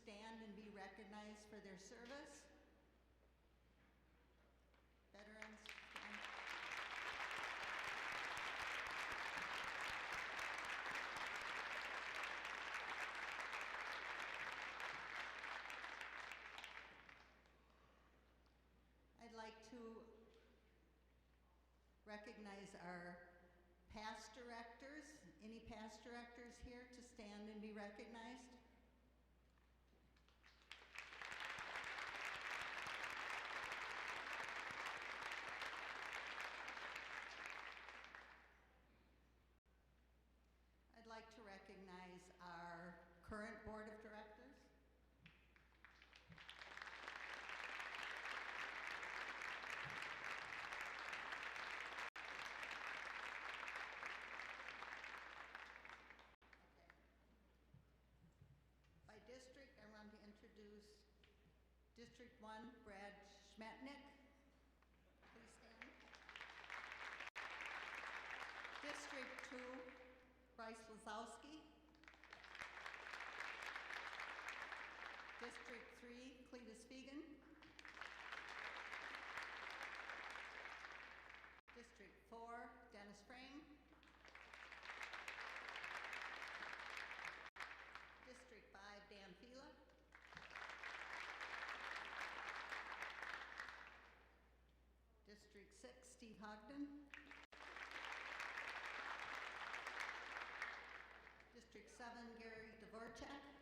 stand and be recognized for their service. Veterans, stand. I'd like to recognize our past directors. Any past directors here to stand and be recognized? I'd like to recognize our current board of directors. By district, I want to introduce District 1, Brad Schmetnick. Please stand. District 2, Bryce Lazowski. District 3, Cletus Fegan. District 4, Dennis Frame. District 5, Dan Fila. District 6, Steve Hogden. District 7, Gary Dvorak.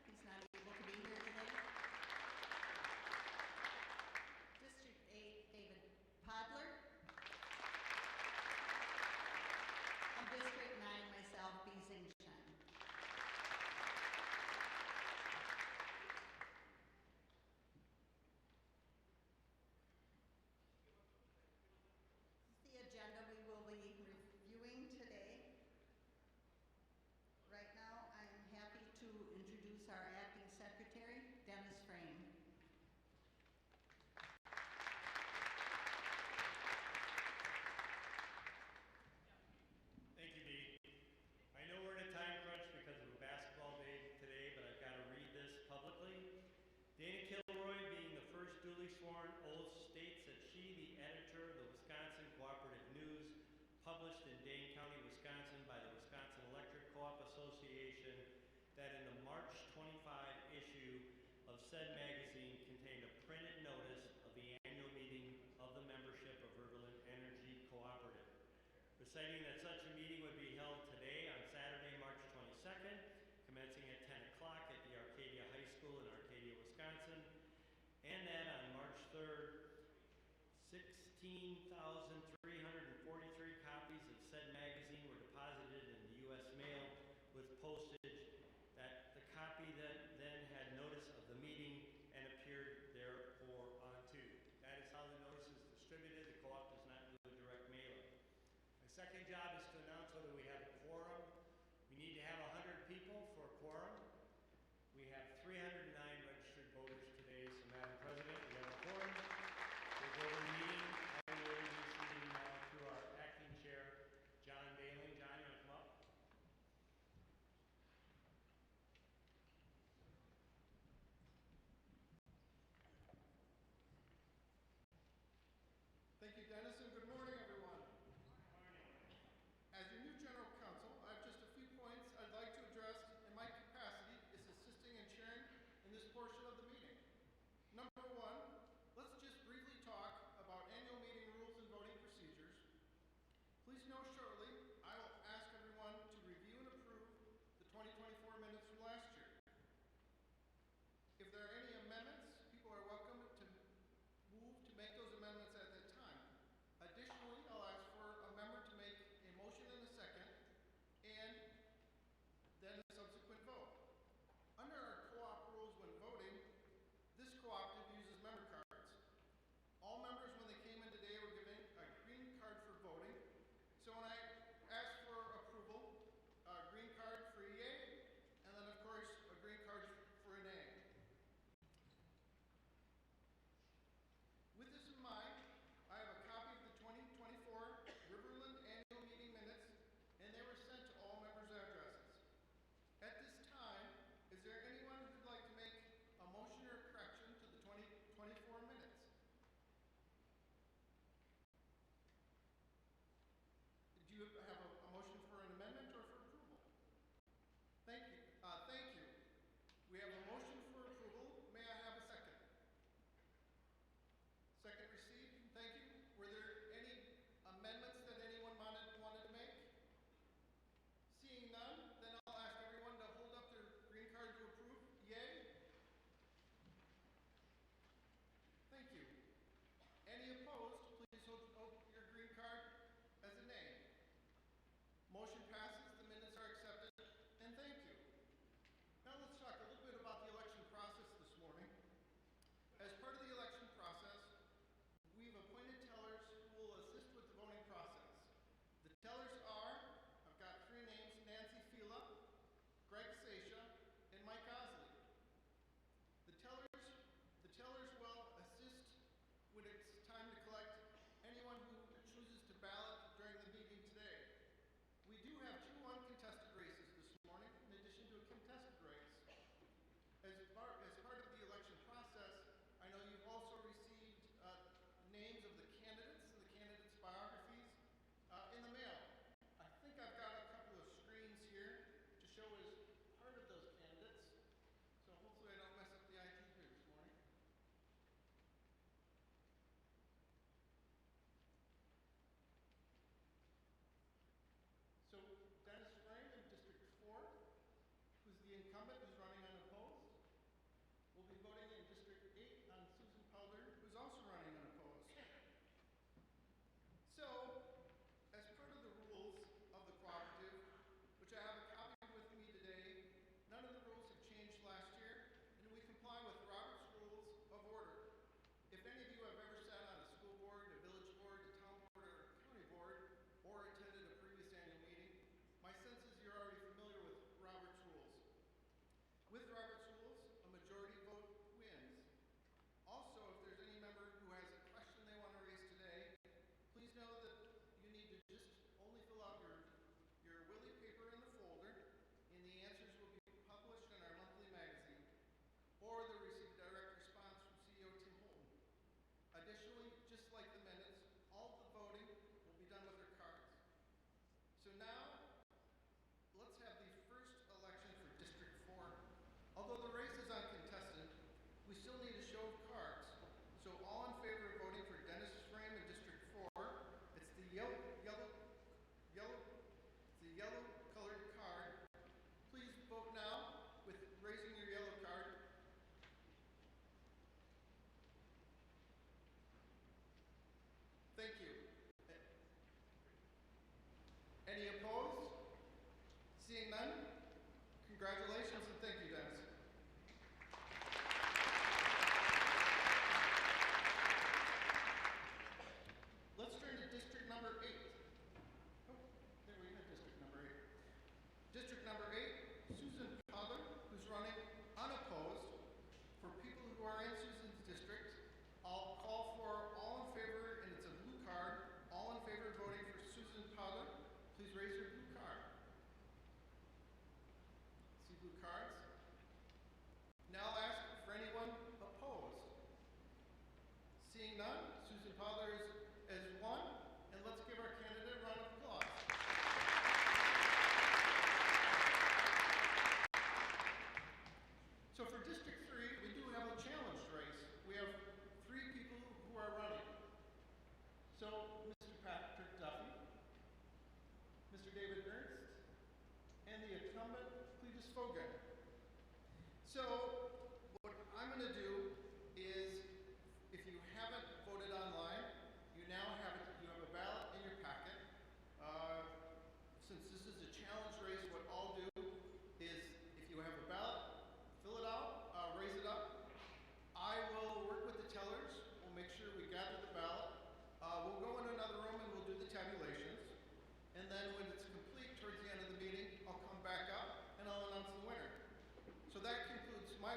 He's not able to be here today. District 8, David Podler. And District 9, myself, B. Zing Shen. The agenda we will be reviewing today. Right now, I'm happy to introduce our acting secretary, Dennis Frame. Thank you, Dee. I know we're in a time crunch because of a basketball day today, but I've got to read this publicly. Dana Kilroy, being the first duly sworn oath, states that she, the editor of the Wisconsin Cooperative News, published in Dane County, Wisconsin by the Wisconsin Electric Co-op Association, that in the March 25 issue of said magazine contained a printed notice of the annual meeting of the membership of Riverland Energy Cooperative, reciting that such a meeting would be held today on Saturday, March 22nd, commencing at 10 o'clock at the Arcadia High School in Arcadia, Wisconsin, and that on March 3rd, 16,343 copies of said magazine were deposited in the U.S. mail with postage, that the copy that then had notice of the meeting and appeared therefore onto. That is how the notice is distributed. The co-op does not do a direct mailing. My second job is to announce whether we have a quorum. We need to have 100 people for a quorum. We have 309 registered voters today, so Madam President, we have a quorum. We'll go over the meeting. I will introduce the meeting now to our acting chair, John Bailey. John, you want to come up? Thank you, Dennis, and good morning, everyone. As your new general counsel, I have just a few points I'd like to address in my capacity as assisting and chairing in this portion of the meeting. Number one, let's just briefly talk about annual meeting rules and voting procedures. Please know shortly, I will ask everyone to review and approve the 2024 minutes from last year. If there are any amendments, people are welcome to move to make those amendments at that time. Additionally, I'll ask for a member to make a motion in a second and then a subsequent vote. Under our co-op rules when voting, this cooperative uses member cards. All members when they came in today were given a green card for voting. So when I vote your green card as a nay. Motion passes, the minutes are accepted, and thank you. Now let's talk a little bit about the election process this morning. As part of the election process, we've appointed tellers who will assist with the voting process. The tellers are, I've got three names, Nancy Fila, Greg Sasha, and Mike Osley. The tellers will assist when it's time to collect anyone who chooses to ballot during the meeting today. We do have two uncontested races this morning, in addition to a contested race. As part of the election process, I know you've also received names of the candidates and the candidates' biographies in the mail. I think I've got a couple of screens here to show as part of those candidates, so hopefully I don't mess up the IT here this morning. So Dennis Frame in District 4, who's the incumbent, who's running unopposed. We'll be voting in District 8 on Susan Powder, who's also running unopposed. So, as part of the rules of the cooperative, which I have a copy with me today, none of the rules have changed last year, and we comply with Robert's Rules of Order. If any of you have ever sat on a school board, a village board, a town board, or a county board, or attended a previous annual meeting, my sense is you're already familiar with Robert's Rules. With Robert's Rules, a majority vote wins. Also, if there's any member who has a question they want to raise today, please know that you need to just only fill out your Willie paper in the folder, and the answers will be published in our monthly magazine, or they'll receive direct response from CEO Tim Holton. Additionally, just like the minutes, all the voting will be done with their cards. So now, let's have the first election for District 4. Although the race is uncontested, we still need a show of cards. So all in favor of voting for Dennis Frame in District 4, it's the yellow colored card. Please vote now with raising your yellow card. Thank you. Any opposed? Seeing none? Congratulations and thank you, Dennis. Let's turn to District number 8. Oh, there we have District number 8. District number 8, Susan Powder, who's running unopposed. For people who are in Susan's district, I'll call for all in favor, and it's a blue card, all in favor of voting for Susan Powder. Please raise your blue card. See blue cards? Now I'll ask for anyone opposed. Seeing none, Susan Powder is won, and let's give our candidate a round of applause. So for District 3, we do have a challenge race. We have 3 people who are running. So Mr. Patrick Duffy, Mr. David Ernst, and the incumbent Cletus Fogan. So what I'm going to do is, if you haven't voted online, you now have a ballot in your packet. Since this is a challenge race, what I'll do is, if you have a ballot, fill it out, raise it up. I will work with the tellers. We'll make sure we gather the ballot. We'll go in another room and we'll do the tabulations. And then when it's complete towards the end of the meeting, I'll come back up and I'll announce the winner. So that concludes my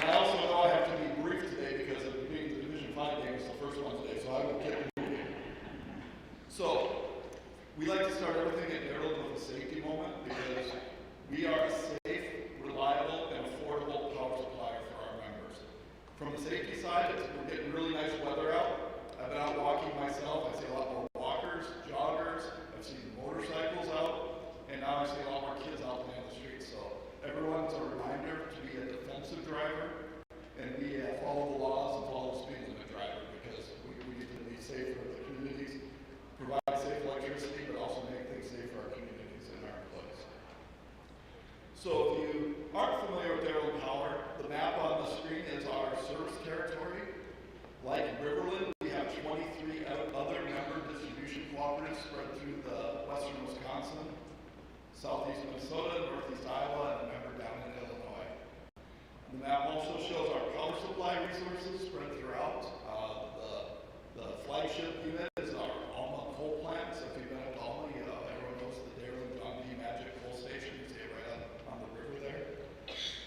I also know I have to be brief today because the Division 5 game is the first one today, so I will get moving. So, we like to start everything at Riverland with a safety moment because we are a safe, reliable, and affordable power supplier for our members. From the safety side, we're getting really nice weather out. I've been out walking myself. I see a lot more walkers, joggers. I've seen motorcycles out, and now I see a lot more kids out playing the streets. So everyone's a reminder to be a defensive driver and follow the laws and follow the speed limit driver because we need to be safe for the communities, provide safe electricity, but also make things safe for our communities and our employees. So if you aren't familiar with Riverland Power, the map on the screen is our service territory. Like Riverland, we have 23 other member distribution cooperatives spread through the western Wisconsin, southeast Minnesota, northeast Iowa, and a member down in Illinois. The map also shows our power supply resources spread throughout. The flagship unit is our Alma coal plant. So if you've been up to Alma, everyone knows the Riverland John D. Magic coal station. You see it right on the river there.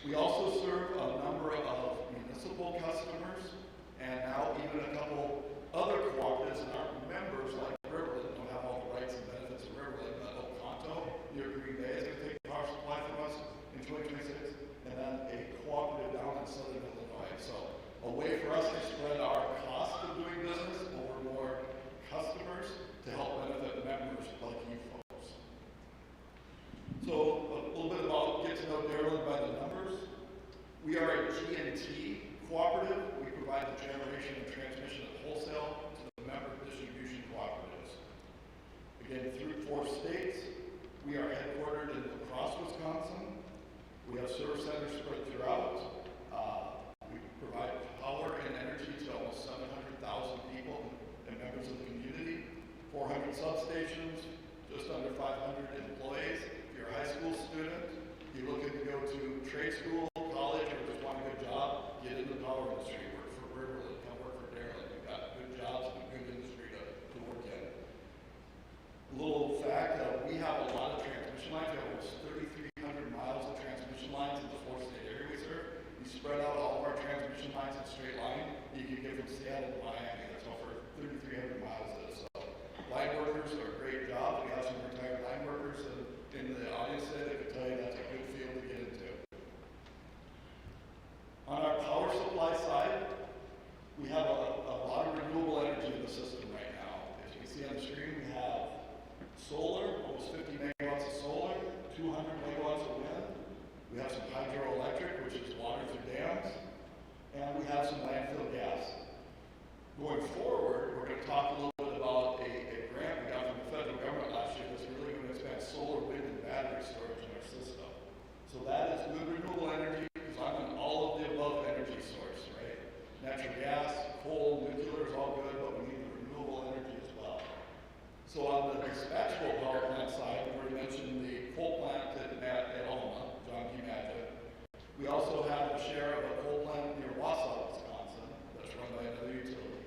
We also serve a number of municipal customers, and now even a couple other cooperatives that aren't members like Riverland, don't have all the rights and benefits of Riverland, but Oconto near Green Bay is going to take power supply from us in 2026, and then a cooperative down in southern Illinois. So a way for us to spread our cost of doing business over more customers to help benefit members like you folks. So a little bit about get to know Riverland by the numbers. We are a G&T cooperative. We provide the generation and transmission of wholesale to the member distribution cooperatives. Again, through 4 states. We are headquartered in La Crosse, Wisconsin. We have service centers spread throughout. We provide power and energy to almost 700,000 people and members of the community. 400 substations, just under 500 employees. If you're a high school student, you're looking to go to trade school, college, or just want a good job, get into the power industry, work for Riverland, come work for Riverland. We've got good jobs and a good industry to work in. A little fact, we have a lot of transmission lines. We have almost 3,300 miles of transmission lines in the 4-state area we serve. We spread out all of our transmission lines in a straight line. You can get from Seattle to Miami. That's over 3,300 miles of it. So line workers are a great job. We have some retired line workers in the audience today that can tell you that's a good field to get into. On our power supply side, we have a lot of renewable energy in the system right now. As you can see on the screen, we have solar, almost 50 megawatts of solar, 200 megawatts of wind. We have some hydroelectric, which is water through dams, and we have some landfill gas. Going forward, we're going to talk a little bit about a grant we got from the federal government last year that's really going to expand solar, wind, and battery storage in our system. So that is good renewable energy, because I'm an all of the above energy source, right? Natural gas, coal, nuclear is all good, but we need the renewable energy as well. So on the dispatchable power plant side, we already mentioned the coal plant at Alma, John D. Magic. We also have a share of a coal plant near Wausau, Wisconsin, that's run by another utility.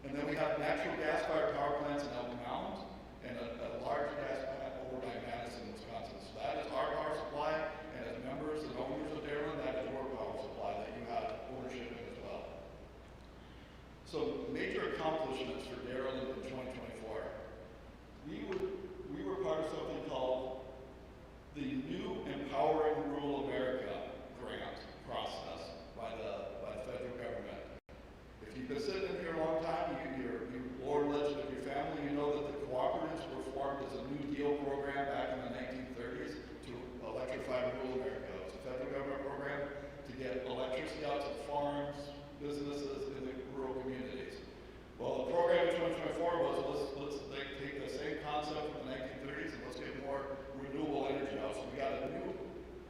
And then we have natural gas-fired power plants in Elk Mound, and a large gas plant over by Madison, Wisconsin. So that is our power supply, and as members and owners of Riverland, that is your power supply that you have ownership in as well. So major accomplishments for Riverland in 2024. We were part of something called the New Empowering Rural America grant process by the federal government. If you've been sitting in here a long time, you're lore legend of your family, you know that the cooperatives were formed as a New Deal program back in the 1930s to electrify rural America. It was a federal government program to get electricity out to farms, businesses in the rural communities. Well, the program in 2024 was let's take the same concept from the 1930s and let's get more renewable energy out. So we got a new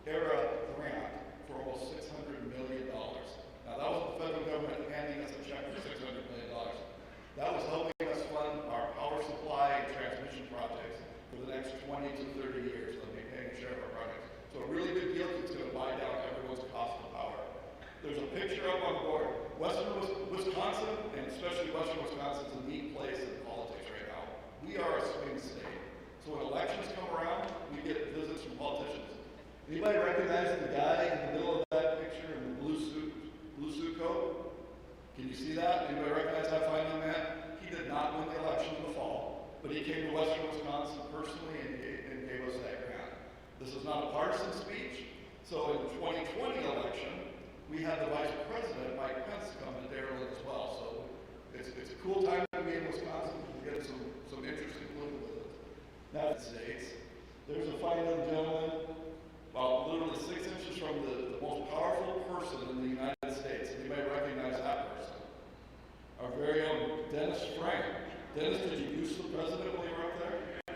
era grant for almost $600 million. Now that was the federal government handing us a check for $600 million. That was helping us fund our power supply and transmission projects for the next 20 to 30 years. They'll be paying a share of our projects. So a really big deal that's going to buy down everyone's cost of power. There's a picture up on board. Western Wisconsin, and especially Western Wisconsin, is a neat place in politics right now. We are a swing state. So when elections come around, we get visits from politicians. Anybody recognize the guy in the middle of that picture in the blue suit? 2020 election, we had the Vice President, Mike Pence, come to Riverland as well. So it's a cool time to be in Wisconsin. We're getting some interesting political with it. Now, in the States, there's a fine young gentleman, about literally 6 inches from the most powerful person in the United States. You may recognize that person. Our very own Dennis Frank. Dennis, did you use the president when you were up there? There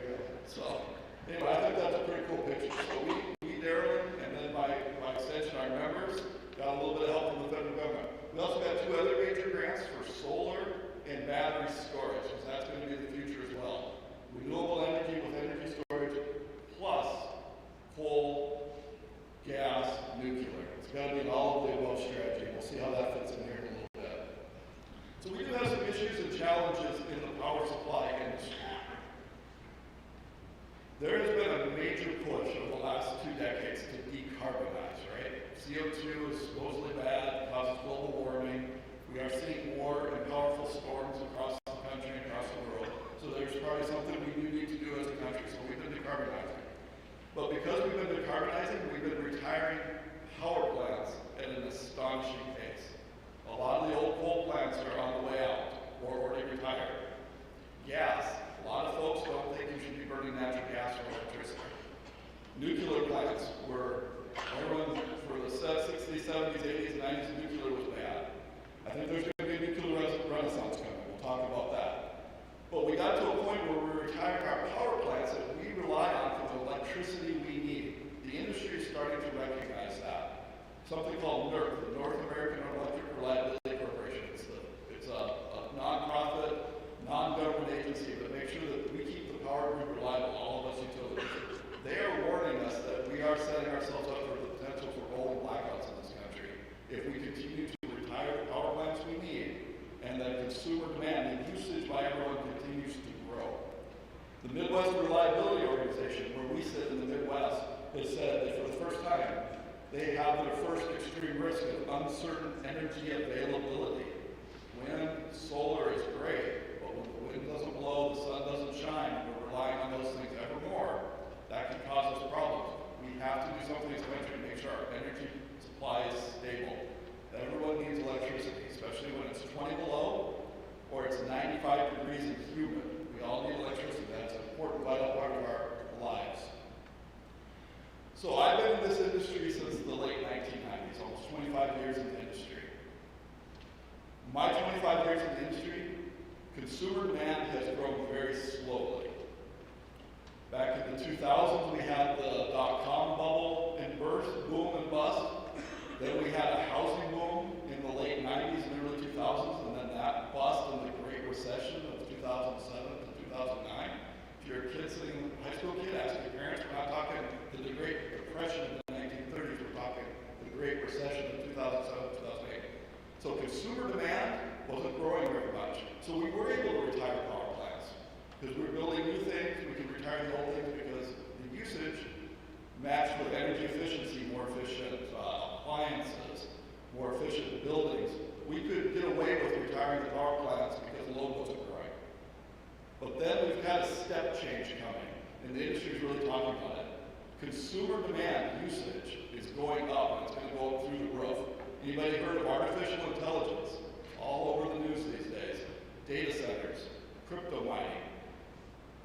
you go. So, anyway, I think that's a pretty cool picture. So we Riverland, and then by extension our members, got a little bit of help from the federal government. We also got 2 other major grants for solar and battery storage, because that's going to be the future as well. Renewable energy with energy storage, plus coal, gas, nuclear. It's got to be an all-of-the-above strategy. We'll see how that fits in here in a little bit. So we do have some issues and challenges in the power supply industry. There has been a major push over the last 2 decades to decarbonize, right? CO2 is supposedly bad, causes global warming. We are seeing more and powerful storms across the country and across the world. So there's probably something we do need to do as a country, so we've been decarbonizing. But because we've been decarbonizing, we've been retiring power plants at an astonishing pace. A lot of the old coal plants are on the way out or already retired. Gas, a lot of folks don't think you should be burning natural gas for electricity. Nuclear plants everyone for the 60s, 70s, 80s, 90s, nuclear was bad. I think there's going to be a nuclear renaissance coming. We'll talk about that. But we got to a point where we're retiring our power plants that we rely on for the electricity we need. The industry is starting to recognize that. Something called NERC, the North American Electric Reliability Corporation. It's a nonprofit, non-government agency that makes sure that we keep the power grid reliable, all of us utilities. They are warning us that we are setting ourselves up for the potential for rolling blackouts in this country if we continue to retire the power plants we need and that consumer demand and usage by everyone continues to grow. The Midwest Reliability Organization, where we sit in the Midwest, has said that for the first time, they have their first extreme risk of uncertain energy availability. Wind, solar is great, but when the wind doesn't blow, the sun doesn't shine, and we're relying on those things ever more, that can cause us problems. We have to do something as a country to make sure our energy supply is stable. Everyone needs electricity, especially when it's 20 below or it's 95 degrees and humid. We all need electricity. That's an important, vital part of our lives. So I've been in this industry since the late 1990s, almost 25 years in the industry. My 25 years in the industry, consumer demand has grown very slowly. Back in the 2000s, we had the dot-com bubble and boom and bust. Then we had a housing boom in the late 90s and early 2000s, and then that bust in the Great Recession of 2007 to 2009. If you're a kid sitting, high school kid, ask your parents. We're not talking the Great Depression of the 1930s. We're talking the Great Recession of 2007, 2008. So consumer demand wasn't growing very much. So we were able to retire power plants because we were building new things. We could retire the old things because the usage matched with energy efficiency, more efficient appliances, more efficient buildings. We could get away with retiring the power plants because the load wasn't growing. But then we've had a step change coming, and the industry is really talking about it. Consumer demand usage is going up, and it's going to go up through the roof. Anybody heard of artificial intelligence? All over the news these days. Data centers, crypto mining,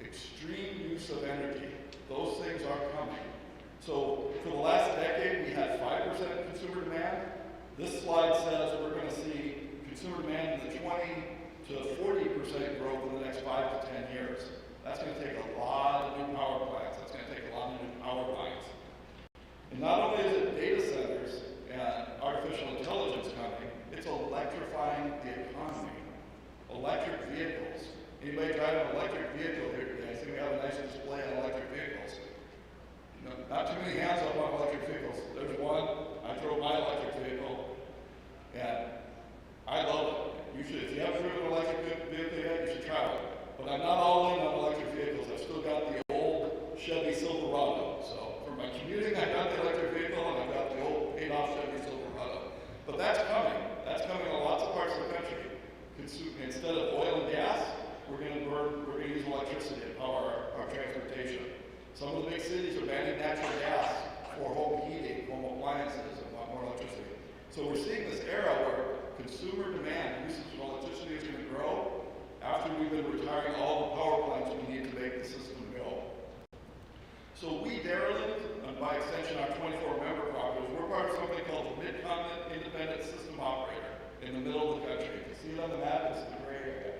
extreme use of energy. Those things are coming. So for the last decade, we had 5% consumer demand. This slide says we're going to see consumer demand in the 20 to 40% growth in the next 5 to 10 years. That's going to take a lot of new power plants. That's going to take a lot of new power lines. And not only is it data centers and artificial intelligence coming, it's electrifying the economy. Electric vehicles. Anybody driving an electric vehicle here today? I see we have a nice display on electric vehicles. Not too many hands up on electric vehicles. There's one. I drove my electric vehicle, and I love it. You should, if you haven't driven an electric vehicle yet, you should try it. But I'm not all in on electric vehicles. I've still got the old Chevy Silverado. So for my commuting, I've got the electric vehicle, and I've got the old paid-off Chevy Silverado. But that's coming. That's coming in lots of parts of the country. Instead of oil and gas, we're going to use electricity to power our transportation. Some of the big cities are banning natural gas for home heating, home So we're seeing this era where consumer demand, usage of electricity is going to grow after we've been retiring all the power plants we need to make the system go. So we, Riverland, and by extension our 24 member properties, we're part of something called the Mid-Continent Independent System Operator in the middle of the country. You can see it on the map, it's the gray area.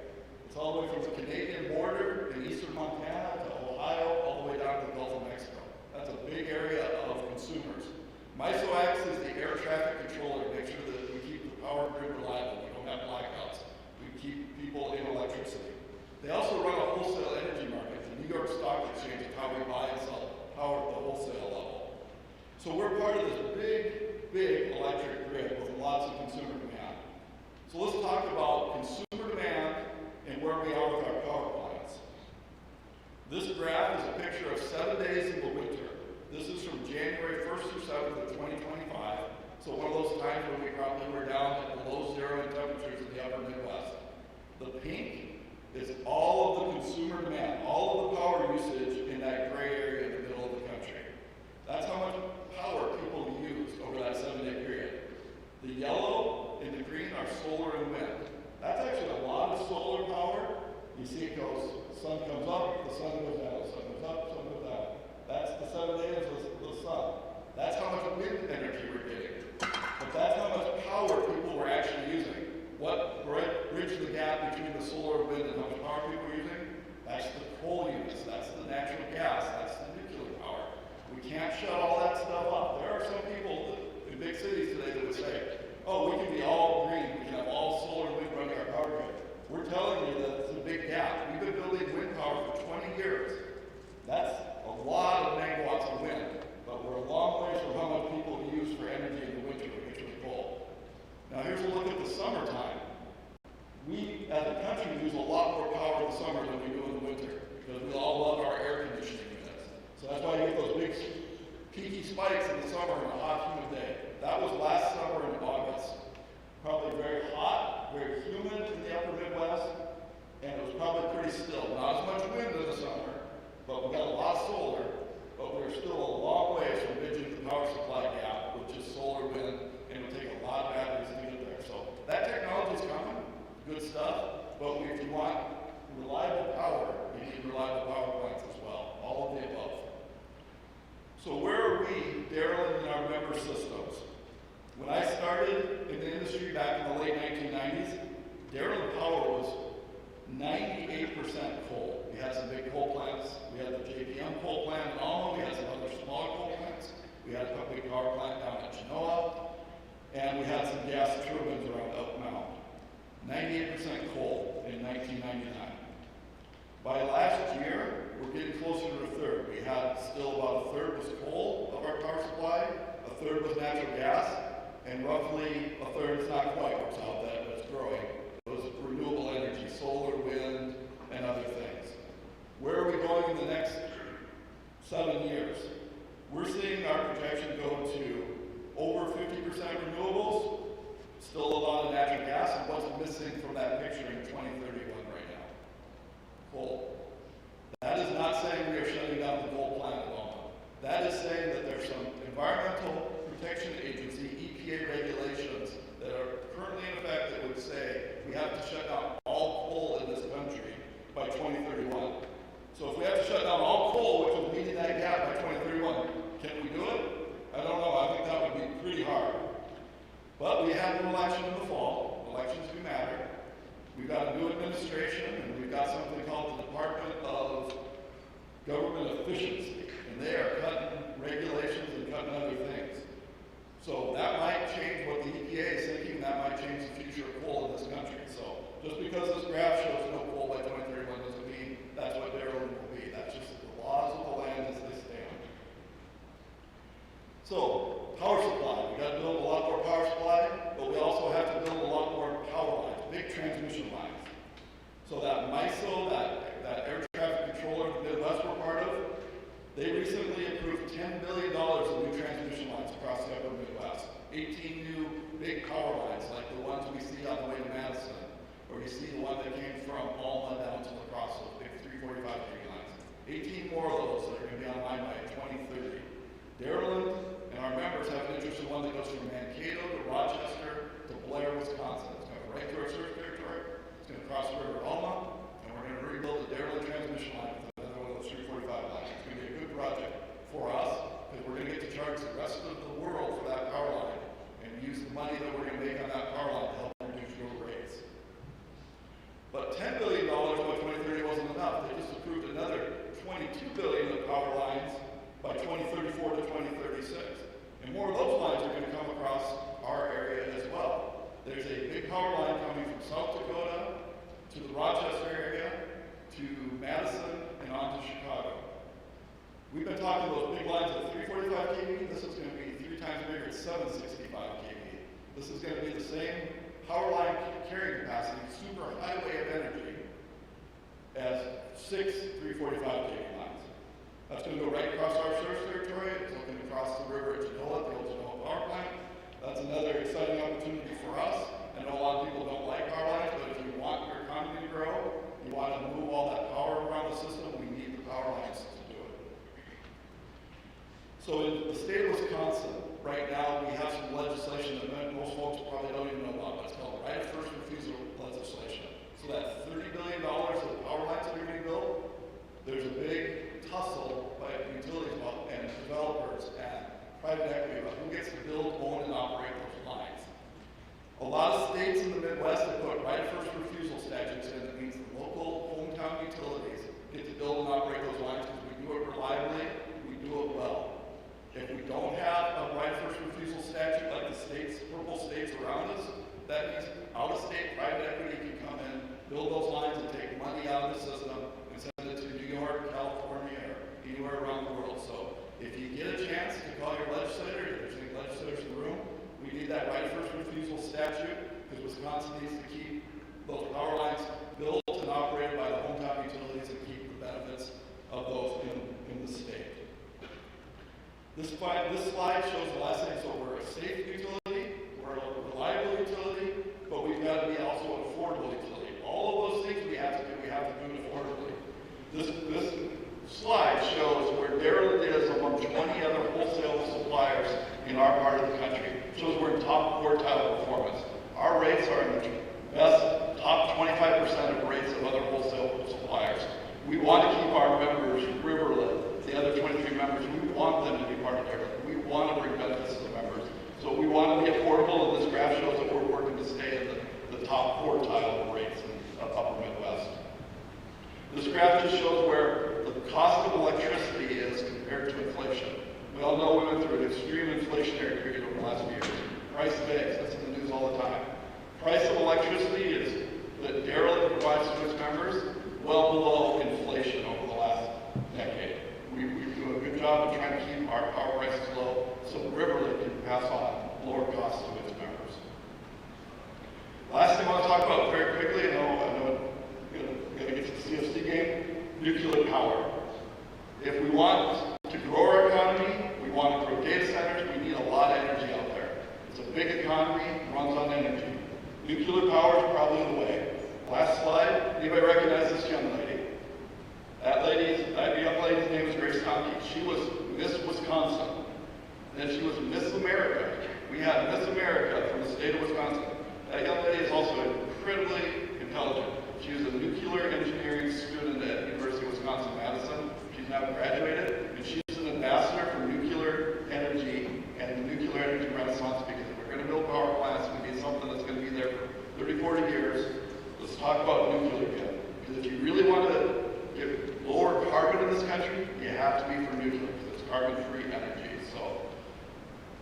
It's all the way from the Canadian border in eastern Montana to Ohio, all the way down to the Gulf of Mexico. That's a big area of consumers. MISO acts as the air traffic controller to make sure that we keep the power grid reliable, we don't have blackouts, we keep people in electricity. They also run a wholesale energy market. The New York Stock Exchange is how we buy and sell power at the wholesale level. So we're part of this big electric grid with lots of consumer demand. So let's talk about consumer demand and where we are with our power plants. This graph is a picture of 7 days in the winter. This is from January 1st through 7th of 2025. So one of those times when we probably were down at below zero in temperatures in the upper Midwest. The pink is all of the consumer demand, all of the power usage in that gray area in the middle of the country. That's how much power people used over that 7-day period. The yellow and the green are solar and wind. That's actually a lot of solar power. You see it goes, the sun comes up, the sun goes down, the sun goes up, the sun goes down. That's the 7 days of the sun. That's how much wind energy we're getting. But that's how much power people were actually using. What bridged the gap between the solar and wind and how much power people were using? That's the coal units, that's the natural gas, that's the nuclear power. We can't shut all that stuff off. There are some people in big cities today that would say, oh, we can be all green, we can have all solar and wind running our power grid. We're telling you that it's a big gap. We've been building wind power for 20 years. That's a lot of megawatts of wind, but we're a long way from how much people use for energy in the winter, which is coal. Now here's a look at the summertime. We, as a country, use a lot more power in the summer than we do in the winter, because we all love our air conditioning units. So that's why you get those big peaky spikes in the summer on a hot, humid day. That was last summer in August. Probably very hot, very humid in the upper Midwest, and it was probably pretty still. Not as much wind in the summer, but we got a lot of solar, but we're still a long ways from bridging the power supply gap, which is solar, wind, and it'll take a lot of batteries to get there. So that technology is coming, good stuff, but if you want reliable power, you need reliable power plants as well, all of the above. So where are we, Riverland, in our member systems? When I started in the industry back in the late 1990s, Riverland Power was 98% coal. We had some big coal plants. We had the JPM coal plant in Alma. We had some other smaller coal plants. We had a big power plant down at Genoa. And we had some gas turbines around Elk Mound. 98% coal in 1999. By last year, we're getting closer to a third. We had still about a third was coal of our power supply, a third was natural gas, and roughly a third, it's not quite what's out there, but it's growing. It was renewable energy, solar, wind, and other things. Where are we going in the next 7 years? We're seeing our projection go to over 50% renewables, still a lot of natural gas, and what's missing from that picture in 2031 right now? Coal. That is not saying we are shutting down the coal plant at all. That is saying that there's some Environmental Protection Agency, EPA regulations that are currently in effect that would say we have to shut down all coal in this country by 2031. So if we have to shut down all coal, which will mean that gap by 2031, can we do it? I don't know. I think that would be pretty hard. But we have an election in the fall. Elections do matter. We've got a new administration, and we've got something called the Department of Government Efficiency, and they are cutting regulations and cutting other things. So that might change what the EPA is thinking, that might change the future of coal in this country. So just because this graph shows no coal by 2031 doesn't mean that's what Riverland will be. That's just the laws of the land as they stand. So, power supply. We got to build a lot more power supply, but we also have to build a lot more power lines, big transmission lines. So that MISO, that air traffic controller the Midwest we're part of, they recently approved $10 billion in new transmission lines across the upper Midwest. 18 new big power lines, like the ones we see on the way to Madison, or you see the one that came from Alma down to La Crosse, those big 345 kV lines. 18 more of those that are going to be online by 2030. Riverland And our members have an interest in one that goes from Mankato to Rochester to Blair, Wisconsin. It's going right through our service territory. It's going to cross the River Alma, and we're going to rebuild the Riverland transmission line with another one of those 345 lines. It's going to be a good project for us because we're going to get to charge the rest of the world for that power line and use the money that we're going to make on that power line to help reduce road rates. But $10 billion by 2030 wasn't enough. They just approved another $22 billion of power lines by 2034 to 2036. And more of those lines are going to come across our area as well. There's a big power line coming from South Dakota to the Rochester area to Madison and on to Chicago. We've been talking about those big lines at 345 kV. This is going to be 3 times bigger at 765 kV. This is going to be the same power line carrying capacity, super highway of energy, as 6 345 kV lines. That's going to go right across our service territory. It's looking across the river at Genoa, the old Genoa power plant. That's another exciting opportunity for us. I know a lot of people don't like power lines, but if you want your economy to grow, you want to move all that power around the system, we need the power lines to do it. So in the state of Wisconsin, right now, we have some legislation that most folks probably don't even know about. It's called right of first refusal legislation. So that $30 billion of power lines that are going to be built, there's a big tussle by utilities and developers and private equity about who gets to build, own, and operate those lines. A lot of states in the Midwest have put right of first refusal statutes in. That means the local hometown utilities get to build and operate those lines because we do it reliably, we do it well. If we don't have a right of first refusal statute like the states, purple states around us, that means out-of-state private equity can come in, build those lines, and take money out of the system and send it to New York, California, or anywhere around the world. So if you get a chance to call your legislator, if there's any legislators in the room, we need that right of first refusal statute because Wisconsin needs to keep those power lines built and operated by the hometown utilities and keep the benefits of those in the state. This slide shows the last thing. So we're a safe utility, we're a reliable utility, but we've got to be also an affordable utility. All of those things we have to do it affordably. This slide shows where Riverland is among 20 other wholesale suppliers in our part of the country. It shows we're in top quartile performance. Our rates are in the best top 25% of rates of other wholesale suppliers. We want to keep our members, Riverland, the other 23 members, we want them to be part of Riverland. We want to bring benefits to the members. So we want to be affordable, and this graph shows that we're working to stay in the top quartile of rates in the upper Midwest. This graph just shows where the cost of electricity is compared to inflation. We all know we went through an extreme inflationary period over the last few years. Price of eggs, that's in the news all the time. Price of electricity is that Riverland provides to its members well below inflation over the last decade. We do a good job of trying to keep our power prices low so Riverland can pass on lower costs to its members. Last thing I want to talk about very quickly, I know I'm going to get to the CFC game, nuclear power. If we want to grow our economy, we want to grow data centers, we need a lot of energy out there. It's a big economy, runs on energy. Nuclear power is probably the way. Last slide, anybody recognize this young lady? That young lady's name is Grace Conkey. She was Miss Wisconsin. And then she was Miss America. We had Miss America from the state of Wisconsin. That young lady is also incredibly intelligent. She was a nuclear engineering student at University of Wisconsin-Madison. She's now graduated, and she's an ambassador for nuclear energy and the nuclear energy renaissance because if we're going to build power plants, we need something that's going to be there for 30, 40 years. Let's talk about nuclear again. Because if you really want to get lower carbon in this country, you have to be for nuclear because it's carbon-free energy. So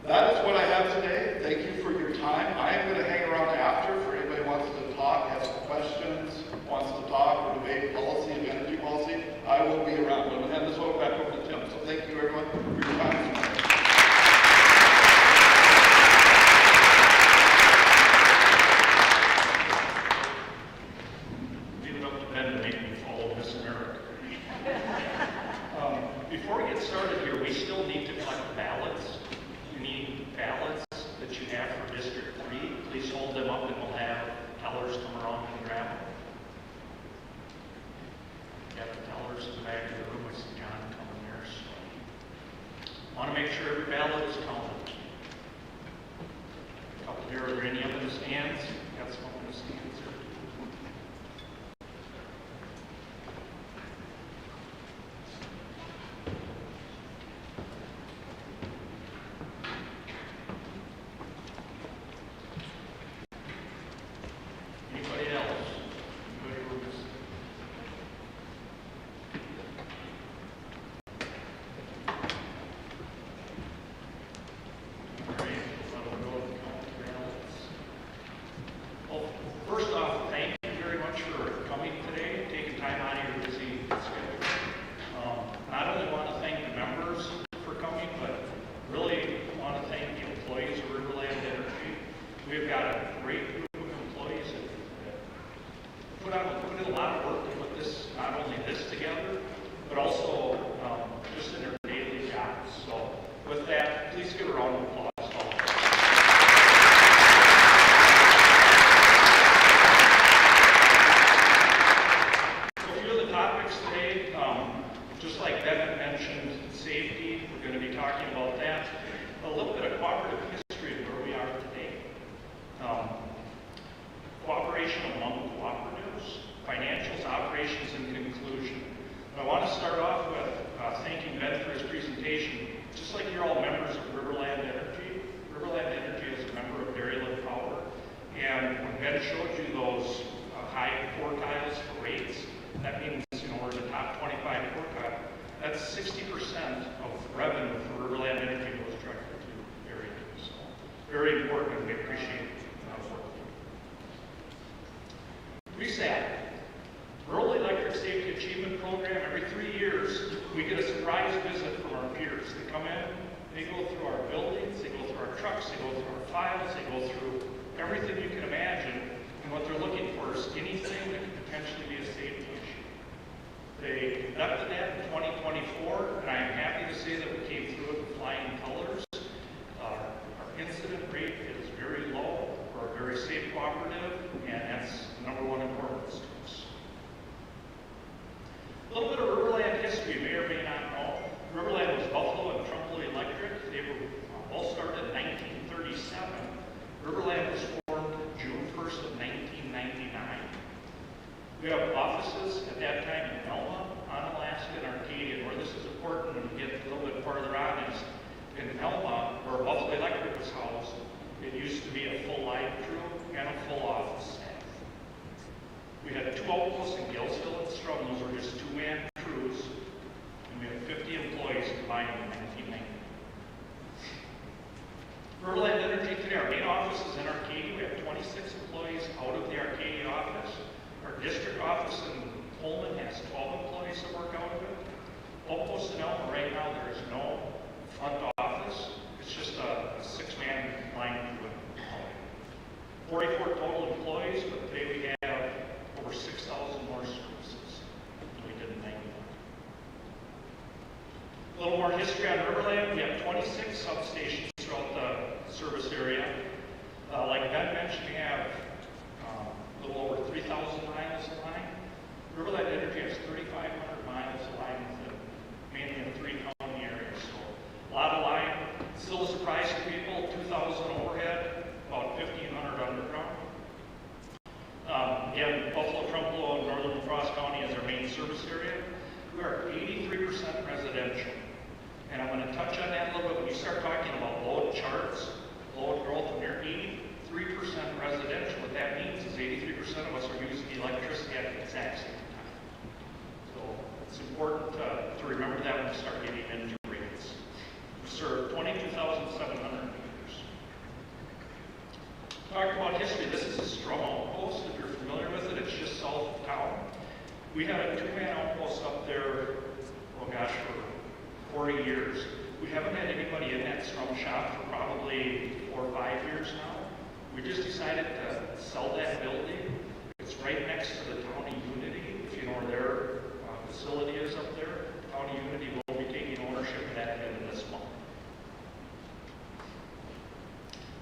that is what I have today. Thank you for your time. I am going to hang around after for anybody who wants to talk, has questions, wants to talk or debate policy and energy policy. I will be around. I'm going to hand this over back over to Tim. So thank you everyone for your time this morning. Before we get started here, we still need to collect ballots. You need ballots that you have for District 3. Please hold them up and we'll have tellers come around and grab them. You have the tellers in the back of the room. I see John coming there. So. want to make sure every ballot is counted. Up here, are there any up in the stands? Got some up in the stands there. Anybody else? Anybody we're missing? All right, let them go and count the ballots. Well, first off, thank you very much for coming today, taking time out of your busy schedule. Not only want to thank the members for coming, but really want to thank the employees of Riverland Energy. We've got a great group of employees that put in a lot of work to put this, not only this together, but also just in their daily jobs. So with that, please give a round of applause. So a few of the topics today, just like Devin mentioned, safety, we're going to be talking about that. A little bit of cooperative history of where we are today. Cooperation among cooperatives, financials, operations, and conclusion. I want to start off with thanking Ben for his presentation. Just like you're all members of Riverland Energy, Riverland Energy is a member of Riverland Power. And when Ben showed you those high quartiles for rates, that means, we're in the top 25 quartile. That's 60% of revenue for Riverland Energy goes directly to area. So very important, and we appreciate that work. RESAT, Rural Electric Safety Achievement Program. Every 3 years, we get a surprise visit from our peers. They come in, they go through our buildings, they go through our trucks, they go through our files, they go through everything you can imagine, and what they're looking for is anything that could potentially be a safety issue. They conducted that in 2024, and I am happy to say that we came through it with flying colors. Our incident rate is very low. We're a very safe cooperative, and that's number one importance to us. A little bit of Riverland history, you may or may not know. Riverland was Buffalo and Trumbull Electric. They were both started in 1937. Riverland was formed June 1st of 1999. We have offices at that time in Elma, Onalaska, and Arcadia. Where this is important when we get a little bit farther on is in Elma, where Buffalo Electric was housed, it used to be a full live crew and a full office staff. We had 2 outposts in Gillsville and Strum. Those were just 2-man crews, and we had 50 employees combined in 1990. Riverland Energy today, our main office is in Arcadia. We have 26 employees out of the Arcadia office. Our district office in Pullman has 12 employees that work out of it. Outpost in Elma right now, there is no front office. It's just a 6-man line crew. 44 total employees, but today we have over 6,000 more services than we did in 91. A little more history on Riverland. We have 26 substations throughout the service area. Like Ben mentioned, we have a little over 3,000 miles of line. Riverland Energy has 3,500 miles of line within mainly in 3 county areas. So a lot of line. Still a surprise to people. 2,000 overhead, about 1,500 underground. Again, Buffalo, Trumbull, and Northern La Crosse County is our main service area. We are 83% residential. And I'm going to touch on that a little bit when you start talking about load charts, load growth, and we're 83% residential. What that means is 83% of us are using electricity at the exact same time. So it's important to remember that when we start getting into rates. We serve 22,700 meters. Talk about history. This is a Strum outpost. If you're familiar with it, it's just south of town. We had a 2-man outpost up there, oh gosh, for 40 years. We haven't had anybody in that Strum shop for probably 4 or 5 years now. We just decided to sell that building. It's right next to the Town of Unity. If you know where their facility is up there, Town of Unity will be taking ownership of that at the end of this month.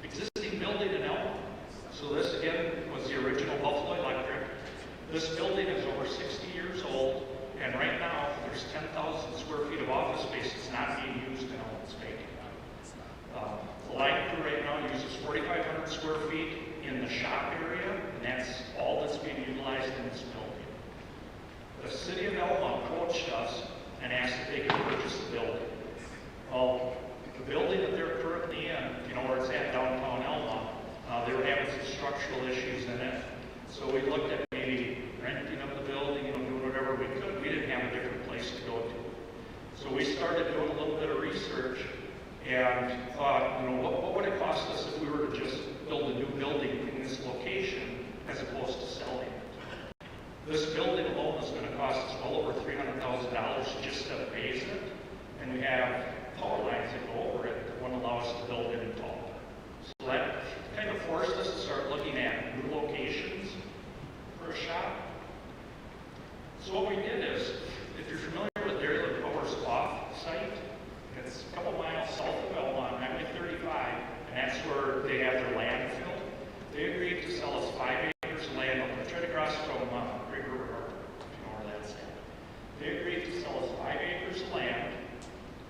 Existing building in Elma. So this again was the original Buffalo Electric. This building is over 60 years old, and right now, for the there's 10,000 square feet of office space that's not being used now, it's vacant. The line crew right now uses 4,500 square feet in the shop area, and that's all that's being utilized in this building. The city of Elma approached us and asked if they could purchase the building. Well, the building that they're currently in, you know, where it's at downtown Elma, they were having some structural issues in it. So we looked at maybe renting up the building, you know, doing whatever we could. We didn't have a different place to go to. So we started doing a little bit of research and thought, you know, what would it cost us if we were to just build a new building in this location as opposed to selling it? This building alone is going to cost us well over $300,000 just to raise it, and we have power lines that go over it that wouldn't allow us to build any taller. So that kind of forced us to start looking at new locations for a shop. So what we did is, if you're familiar with Riverland Power's off site, it's a couple miles south of Elma on Highway 35, and that's where they have their landfill. They agreed to sell us 5 acres of land right across from Great River Harbor, if you know where that's at. They agreed to sell us 5 acres of land,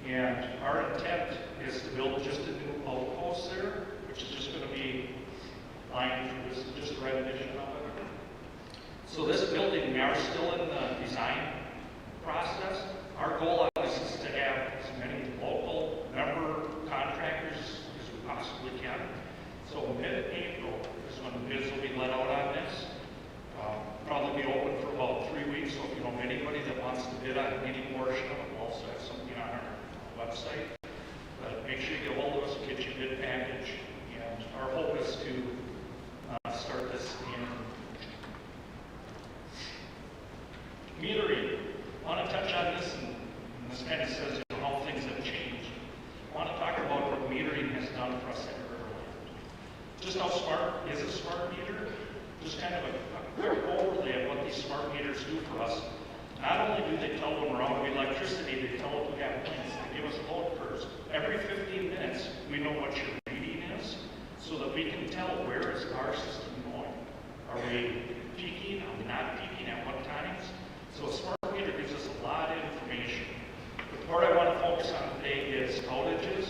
and our intent is to build just a new outpost there, which is just going to be lined through this, just a rendition of it. So this building, we are still in the design process. Our goal on this is to have as many local member contractors as we possibly can. So mid-April is when the bids will be let out on this. Probably be open for about 3 weeks, so if you know anybody that wants to bid on any portion of it, we'll also have something on our website. But make sure you get hold of us, get your bid package, and our hope is to start this in metering. I want to touch on this, and this kind of says how things have changed. I want to talk about what metering has done for us at Riverland. Just how smart is a smart meter? Just kind of a quick overlay of what these smart meters do for us. Not only do they tell when we're out of electricity, they tell if we have points. They give us load curves. Every 15 minutes, we know what your reading is, so that we can tell where is our system going. Are we peaking? Are we not peaking? At what times? So a smart meter gives us a lot of information. The part I want to focus on today is outages.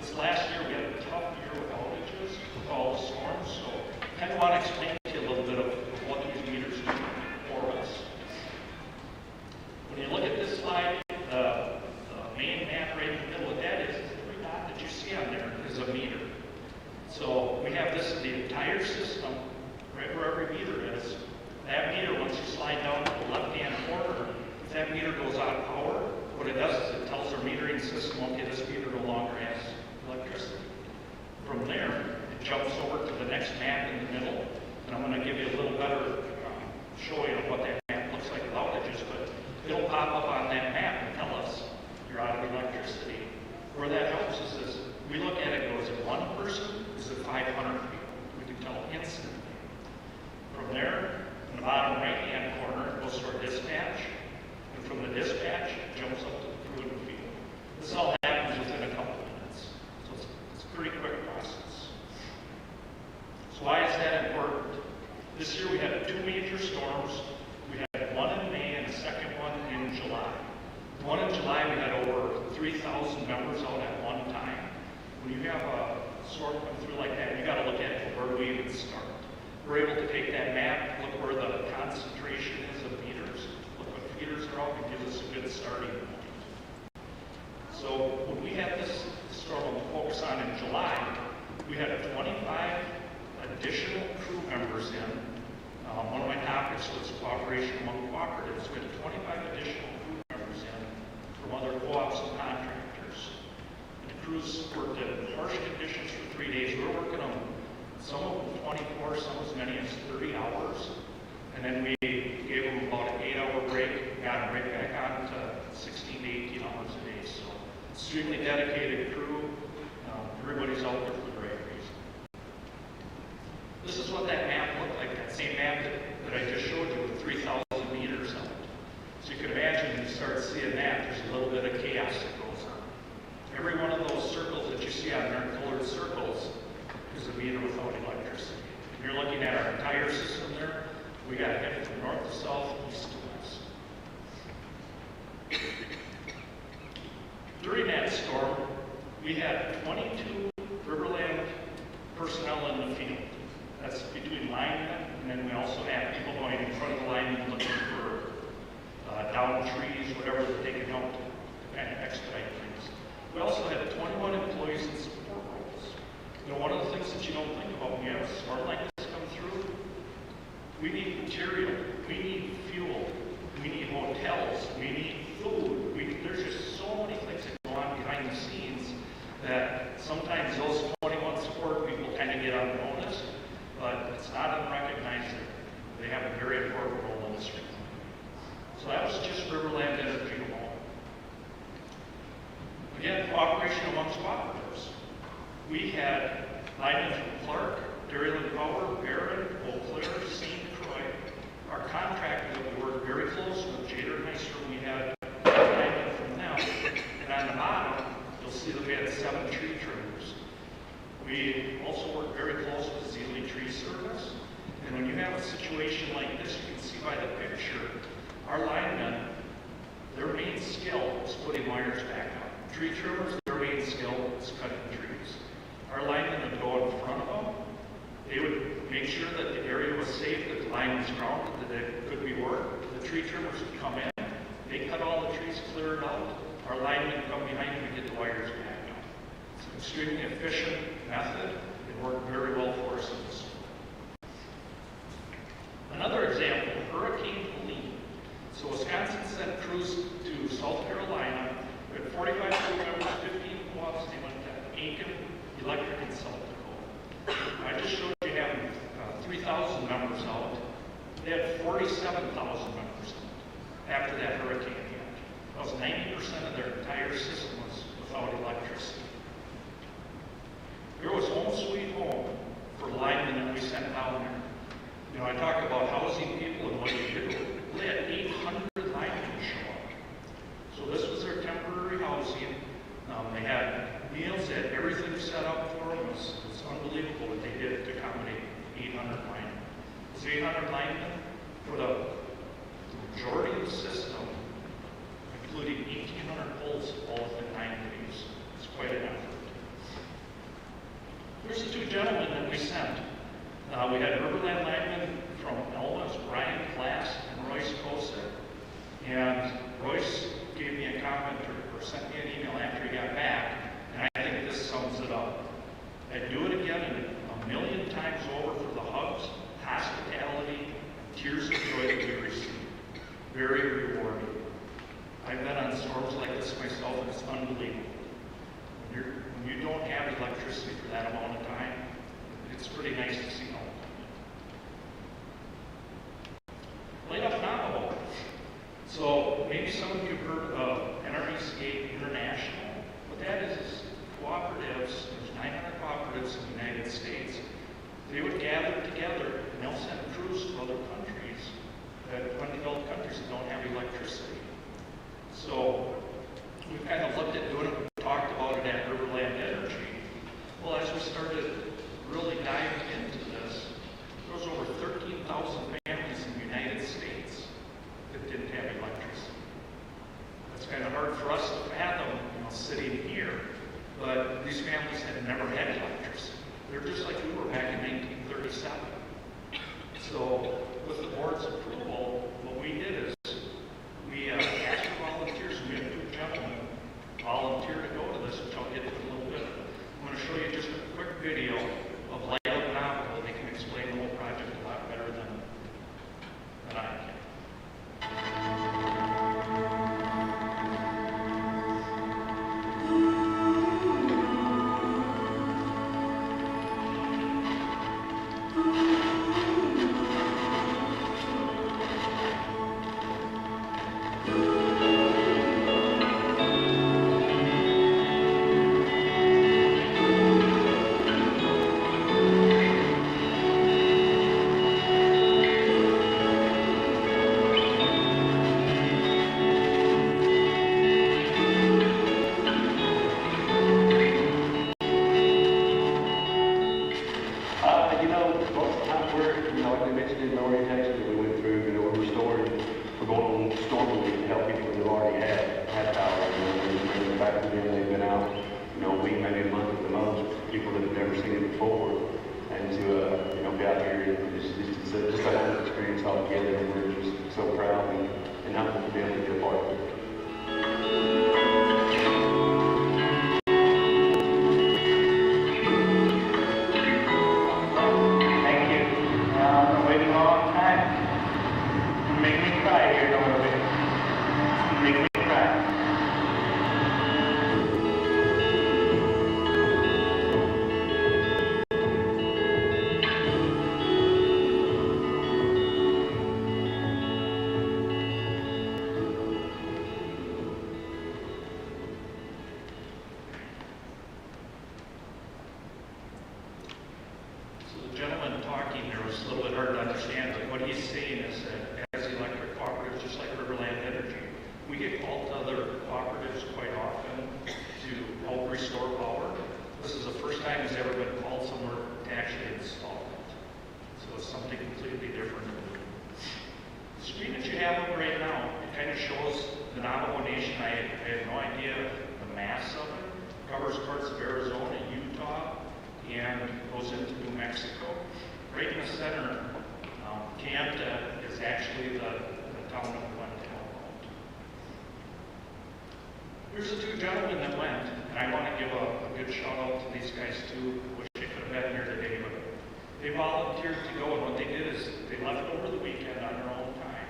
This last year we had a tough year with outages with all the storms, so I kind of want to explain to you a little bit of what these meters do for us. When you look at this slide, the main map right in the middle of that is every dot that you see on there is a meter. So we have this in the entire system, right where every meter is. That meter, once you slide down to the left-hand corner, if that meter goes out of power, what it does is it tells our metering system, okay, this meter no longer has electricity. From there, it jumps over to the next map in the middle, and I'm going to give you a little better showing of what that map looks like with outages, but it'll pop up on that map and tell us you're out of electricity. Where that helps us is we look at it, goes it one person, is it 500 people? We can tell instantly. From there, in the bottom right-hand corner, it goes to our dispatch, and from the dispatch, it jumps up to the crew in the field. This all happens within a couple of minutes, so it's a pretty quick process. So why is that important? This year we had 2 major storms. We had one in May and the second one in July. The one in July we had over 3,000 members out at one time. When you have a storm come through like that, you got to look at where do we even start. We're able to take that map, look where the concentration is of meters, look what feeders are out, and gives us a good starting point. So when we had this storm we'll focus on in July, we had 25 additional crew members in. One of my topics was cooperation among cooperatives. We had 25 additional crew members in from other co-ops and contractors. And the crews worked in harsh conditions for 3 days. We were working on some of them 24, some as many as 30 hours. And then we gave them about an 8-hour break, got them right back on to 16 to 18 hours a day. So extremely dedicated crew. Everybody's out there for the right reason. This is what that map looked like, that same map that I just showed you with 3,000 meters on it. So you can imagine when you start seeing that, there's a little bit of chaos that goes on. Every one of those circles that you see on there, colored circles, is a meter without electricity. If you're looking at our entire system there, we got hit from north to south, east to west. personnel in the field. That's between linemen, and then we also have people going in front of the linemen looking for down trees, whatever that they can help to kind of expedite things. We also have 21 employees in support roles. You know, one of the things that you don't think about when you have a storm like this come through, we need material, we need fuel, we need hotels, we need food. There's just so many things that go on behind the scenes that sometimes those 21 support people kind of get unnoticed, but it's not unrecognized that they have a very important role in this region. So that was just Riverland Energy alone. Again, cooperation amongst cooperatives. We had linemen from Clark, Dairyland Power, Barron, Eau Claire, St. Croix. Our contractor that we worked very close with, Jader Meister, we had linemen from them. And on the bottom, you'll see that we had 7 tree trimmers. We also worked very close with Zealy Tree Service. And when you have a situation like this, you can see by the picture, our linemen, their main skill is putting wires back up. Tree trimmers, their main skill is cutting trees. Our linemen would go in front of them. They would make sure that the area was safe, that the line was grounded, that it could be worked. The tree trimmers would come in. They cut all the trees, clear it out. Our linemen would come behind them and get the wires back up. It's an extremely efficient method. It worked very well for us in this. Another example, Hurricane Helene. So Wisconsin sent crews to South Carolina. We had 45 crew members, 15 co-ops. They went to Aiken Electric in South Dakota. I just showed you having 3,000 members out. They had 47,000 members out after that hurricane hit. That was 90% of their entire system was without electricity. There was home sweet home for linemen that we sent down there. You know, I talk about housing people and what you do. They had 800 linemen show up. So this was their temporary housing. They had meals, they had everything set up for them. It was unbelievable what they did to accommodate 800 linemen. Those 800 linemen for the majority of the system, including 1,800 poles all within 9 days. It's quite an effort. Here's the 2 gentlemen that we sent. We had Riverland linemen from Elmas, Brian Glass and Royce Kosek. And Royce gave me a comment or sent me an email after he got back, and I think this sums it up. I'd do it again and 1,000,000 times over for the hugs, hospitality, tears of joy that we received. Very rewarding. I've been on storms like this myself, and it's unbelievable. When you don't have electricity for that amount of time, it's pretty nice to see home. Light Up Navajo. So maybe some of you have heard of Energyscape International. What that is cooperatives. There's 900 cooperatives in the United States. They would gather together and they'll send crews to other countries, undeveloped countries that don't have electricity. So we kind of looked at doing it. We talked about it at Riverland Energy. Well, as we started really diving into this, there was over 13,000 families in the United States that didn't have electricity. That's kind of hard for us to fathom, sitting here, but these families had never had electricity. They're just like we were back in 1937. So with the board's approval, what we did is we asked for volunteers. We had 2 gentlemen volunteer to go to this, which I'll get to in a little bit. I'm going to show you just a quick video of Light Up Navajo. They can explain the whole project a lot better than I can. Back then, they've been out, a week, maybe a month at the most. people that have never seen it before, and to you know, be out here, and it's just a whole experience altogether, and we're just so proud and humbled to be able to be a part of it. Thank you. I've been waiting a long time. You make me cry here, don't you? You make me cry. So the gentleman talking there was a little bit hard to understand, but what he's saying is that as electric cooperatives, just like Riverland Energy, we get called to other cooperatives quite often to help restore power. This is the first time he's ever been called somewhere to actually install it. So it's something completely different. The screen that you have up right now, it kind of shows the Navajo Nation. I had no idea the mass of it. It covers parts of Arizona, Utah, and goes into New Mexico. Right in the center, Canada is actually the town that we went to help out. Here's the two gentlemen that went, and I want to give a good shout out to these guys too. Wish they could have been here today, but they volunteered to go, and what they did is they left over the weekend on their own time.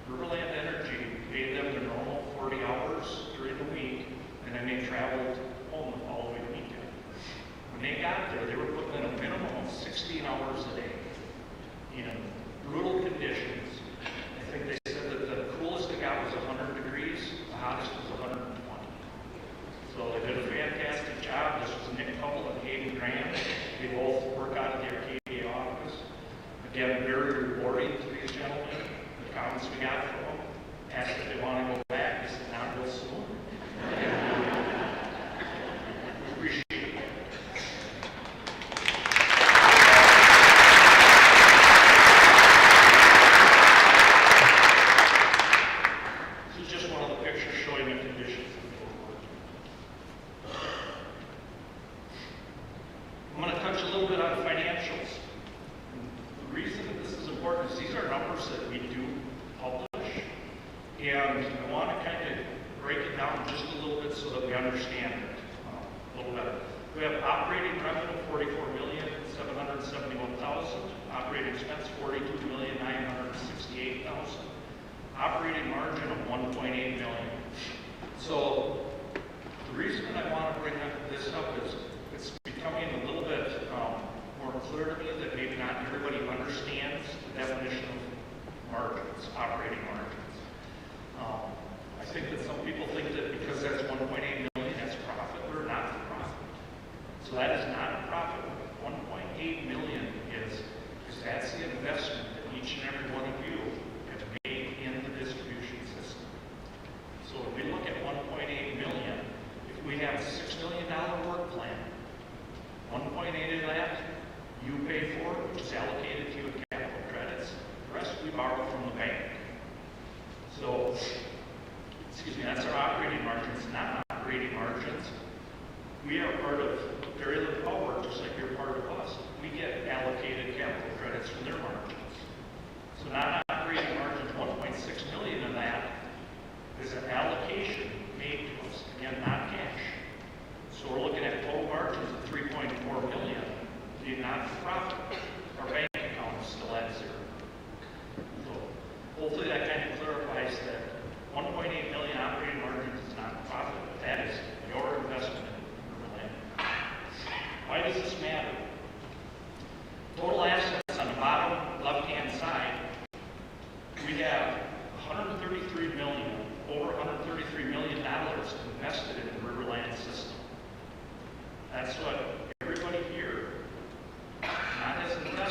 Riverland Energy paid them their normal 40 hours during the week, and then they traveled home the following weekend. When they got there, they were putting in a minimum of 16 hours a day in brutal conditions. I think they said that the coolest they got was 100 degrees, the hottest was 120. So they did a fantastic job. This was Nick Couple and Hayden Graham. They both work out of the Arcadia office. Again, very rewarding to these gentlemen. The comments we got from them, asked if they want to go back. They said, not real soon. Appreciate it. This is just one of the pictures showing the conditions that they were working. I'm going to touch a little bit on financials. The reason that this is important is these are numbers that we do publish, and I want to kind of break it down just a little bit so that we understand it a little better. We have operating revenue $44,771,000, operating expense $42,968,000, operating margin of $1.8 million. So the reason that I want to bring this up is it's becoming a little bit more clear to me that maybe not everybody understands the definition of margins, operating margins. I think that some people think that because that's 1.8 million, that's profit. We're not for profit. So that is not a profit. 1.8 million is that's the investment that each and every one of you have made in the distribution system. So if we look at 1.8 million, if we have a $6 million work plan, 1.8 of that you pay for, which is allocated to you in capital credits. The rest we borrow from the bank. So, excuse me, that's our operating margins, not operating margins. We are part of Very Little Power, just like you're part of us. We get allocated capital credits from their margins. So not operating margins, 1.6 million of that is an allocation made to us, again, not cash. So we're looking at total margins of 3.4 million, being not for profit. Our bank account is still at zero. So hopefully that kind of clarifies that 1.8 million operating margins is not profit, but that is your investment in Riverland. Why does this matter? Total assets on the bottom left-hand side, we have 133 million, over $133 million invested in the Riverland system. That's what everybody here, not as investors,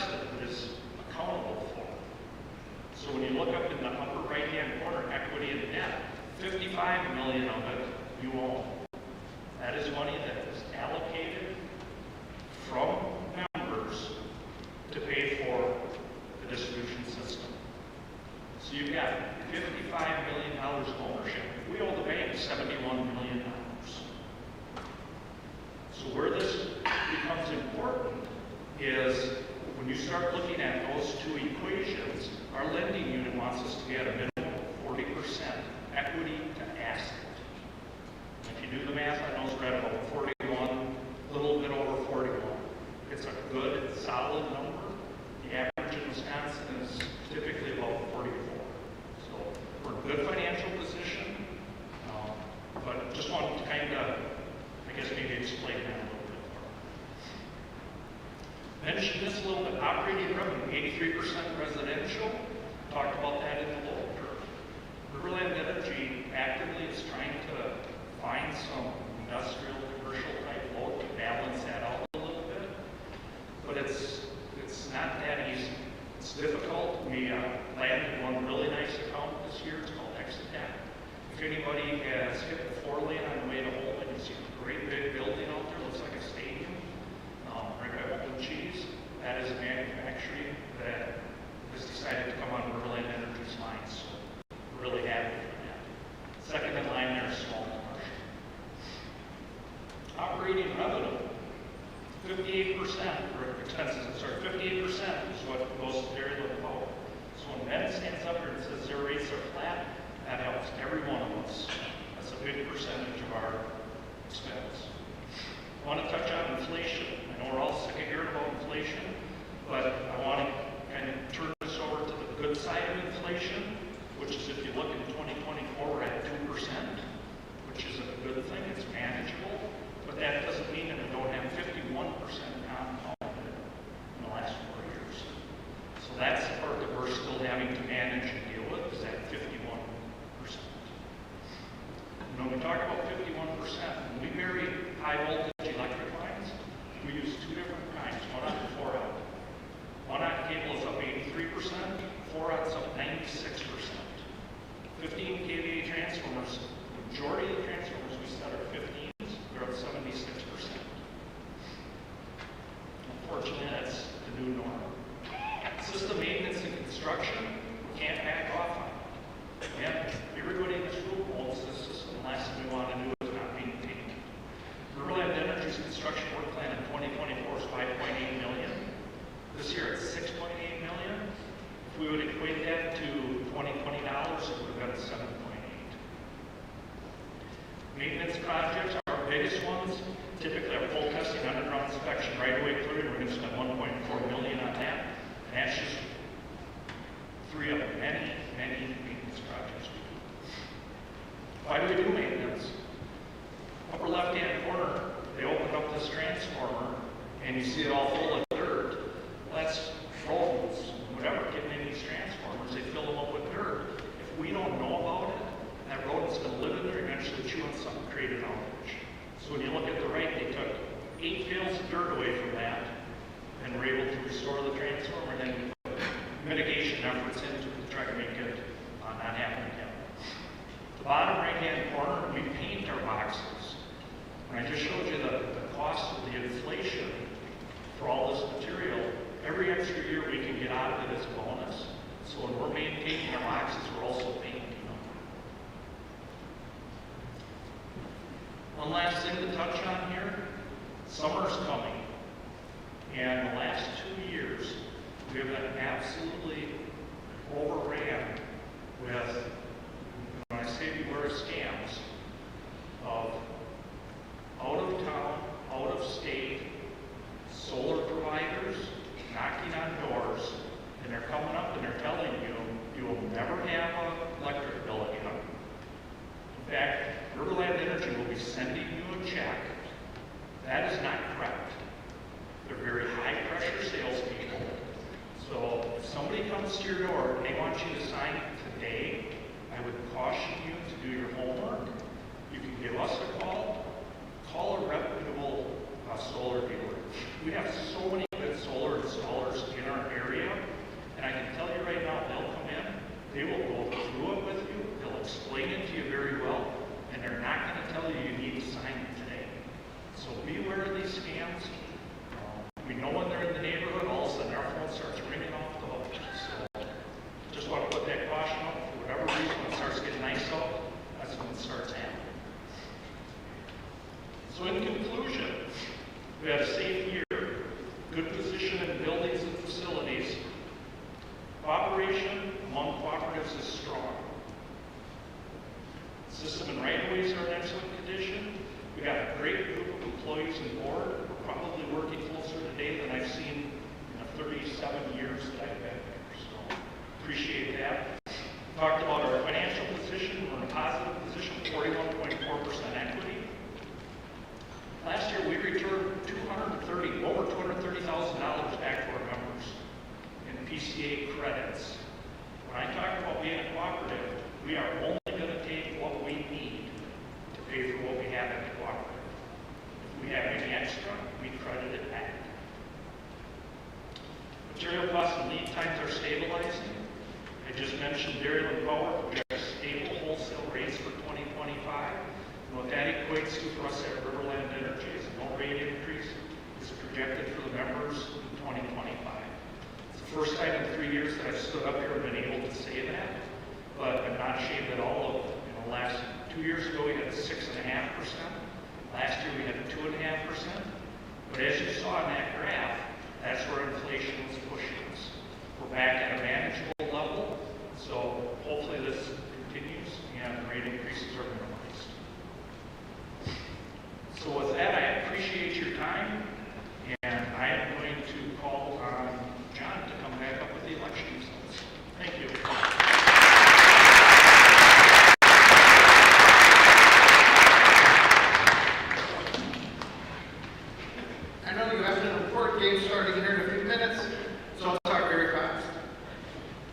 is when you start looking at those two equations, our lending unit wants us to be at a minimum of 40% equity to asset. If you do the math on those, we're at about 41, a little bit over 41. It's a good, solid number. The average in Wisconsin is typically about 44. So we're in a good financial position, but just wanted to kind of, I guess, maybe explain that a little bit more. Mentioned this a little bit, operating revenue, 83% residential. Talked about that in the load curve. Riverland Energy actively is trying to find some industrial, commercial type load to balance that out a little bit. But it's not that easy. It's difficult. We landed one really nice account this year. It's called Exitec. If anybody has hit the 4-lane on the way to Holman, you see a great big building out there. Looks like a stadium. Right by Holman Cheese. That is a manufacturing that has decided to come on Riverland Energy's line. So we're really happy for that. Second in line there is small commercial. Operating revenue. 58% for expenses, 58% is what goes to dairy liquid power. So when Ben stands up here and says their rates are flat, that helps every one of us. That's a big percentage of our expense. I want to touch on inflation. I know we're all sick of hearing about inflation, but I want to kind of turn this over to the good side of inflation, which is if you look in 2024, we're at 2%, which is a good thing. It's manageable. But that doesn't mean that we don't have 51% compounded in the last 4 years. So that's the part that we're still having to manage and deal with, is that 51%. When we talk about 51%, when we bury high voltage electric lines, we use two different kinds, 1-aught and 4-aught. 1-aught cable is up 83%, 4-aught's up 96%. 15 kVA transformers, the majority of the transformers we set are 15. They're up 76%. Unfortunately, that's the new norm. System maintenance and construction, we can't back off on. Yeah, everybody in this room owns this system. The last thing we want to do is not maintain it. Riverland Energy's construction work plan in 2024 is $5.8 million. This year it's $6.8 million. If we would equate that to 2020 dollars, it would have been 7.8. Maintenance projects, our biggest ones, typically are full testing, underground inspection, right-of-way clearing. We're going to spend $1.4 million on that. And that's just 3 of many maintenance projects we do. Why do we do maintenance? Upper left-hand corner, they opened up this transformer, and you see it all full of dirt. Well, that's rodents, whatever, getting in these transformers. They fill them up with dirt. If we don't know about it, that rodent's going to live in there, eventually chew on something, create an outage. So when you look at the right, they took 8 bales of dirt away from that and were able to restore the transformer, and then we put mitigation efforts into it to try to make it not happen again. The bottom right-hand corner, we paint our boxes. And I just showed you the cost of the inflation for all this material. Every extra year we can get out of it as a bonus. So when we're maintaining our boxes, we're also painting them. One last thing to touch on here, summer's coming. And the last 2 years, we have been absolutely overran with, when I say beware scams, of out-of-town, out-of-state solar providers knocking on doors, and they're coming up and they're telling you, you will never have an electric bill again. In fact, Riverland Energy will be sending you a check. That is not correct. They're very high-pressure salespeople. So if somebody comes to your door and they want you to sign today, I would caution you to do your homework. You can give us a call. Call a reputable solar dealer. We have so many good solar installers in our area, and I can tell you right now, they'll come in, they will go through it with you, they'll explain it to you very well, and they're not going to tell you you need to sign it today. So beware of these scams. We know when they're in the neighborhood, all of a sudden our phone starts ringing off the hook. So just want to put that caution up. For whatever reason, when it starts getting nice out, that's when it starts happening. So in conclusion, we had a safe year, good position position in buildings and facilities. Cooperation among cooperatives is strong. System and right-of-ways are in excellent condition. We got a great group of employees and board. We're probably working closer today than I've seen in the 37 years that I've been there. So appreciate that. Talked about our financial position. We're in a positive position, 41.4% equity. Last year, we returned over $230,000 back to our members in PCA credits. When I talk about being a cooperative, we are only going to take what we need to pay for what we have in the cooperative. If we have any extra, we credit it back. Material costs and lead times are stabilizing. I just mentioned Riverland Power. We have stable wholesale rates for 2025. And what that equates to for us at Riverland Energy is no rate increase is projected for the members in 2025. It's the first time in 3 years that I've stood up here and been able to say that, but I'm not ashamed at all of, last 2 years ago we had 6.5%. Last year we had 2.5%. But as you saw in that graph, that's where inflation was pushing us. We're back at a manageable level, so hopefully this continues and rate increases are minimized. So with that, I appreciate your time, and I am going to call on John to come back up with the election results. Thank you. I know you have an important game starting here in a few minutes, so I'll talk very fast.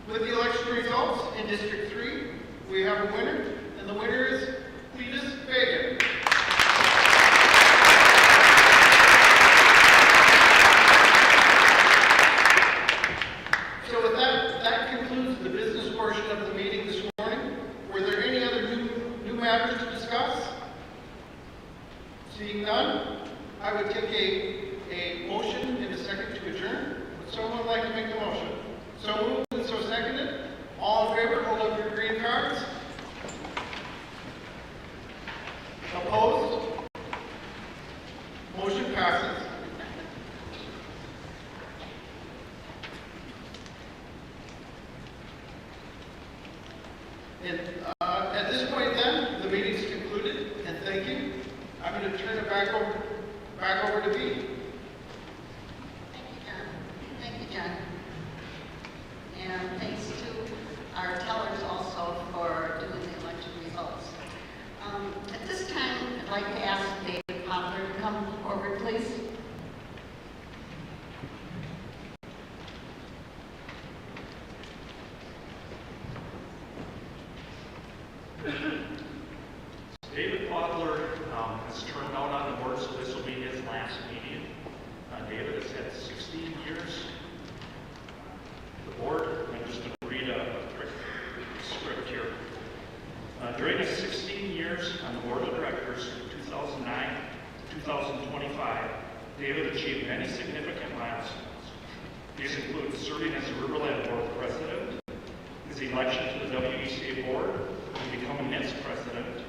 With the election results in District 3, we have a winner, and the winner is Cletus Fagan. So with that concludes the business portion of the meeting this morning. Were there any other new matters to discuss? Seeing none, I would take a motion and a second to adjourn. Would someone like to make the motion? So moved and so seconded. All in favor, hold up your green cards. Opposed? Motion passes. And at this point then, the meeting's concluded, and thank you. I'm going to turn it back over to Bea. Thank you, John. And thanks to our tellers also for doing the election results. At this time, I'd like to ask David Poplar to come forward, please. David Podler has turned out on the board, so this will be his last meeting. David has had 16 years. The board, I'm just going to read a quick script here. During his 16 years on the board of directors from 2009 to 2025, David achieved many significant milestones. These include serving as the Riverland board president, his election to the WECA board, and becoming its president,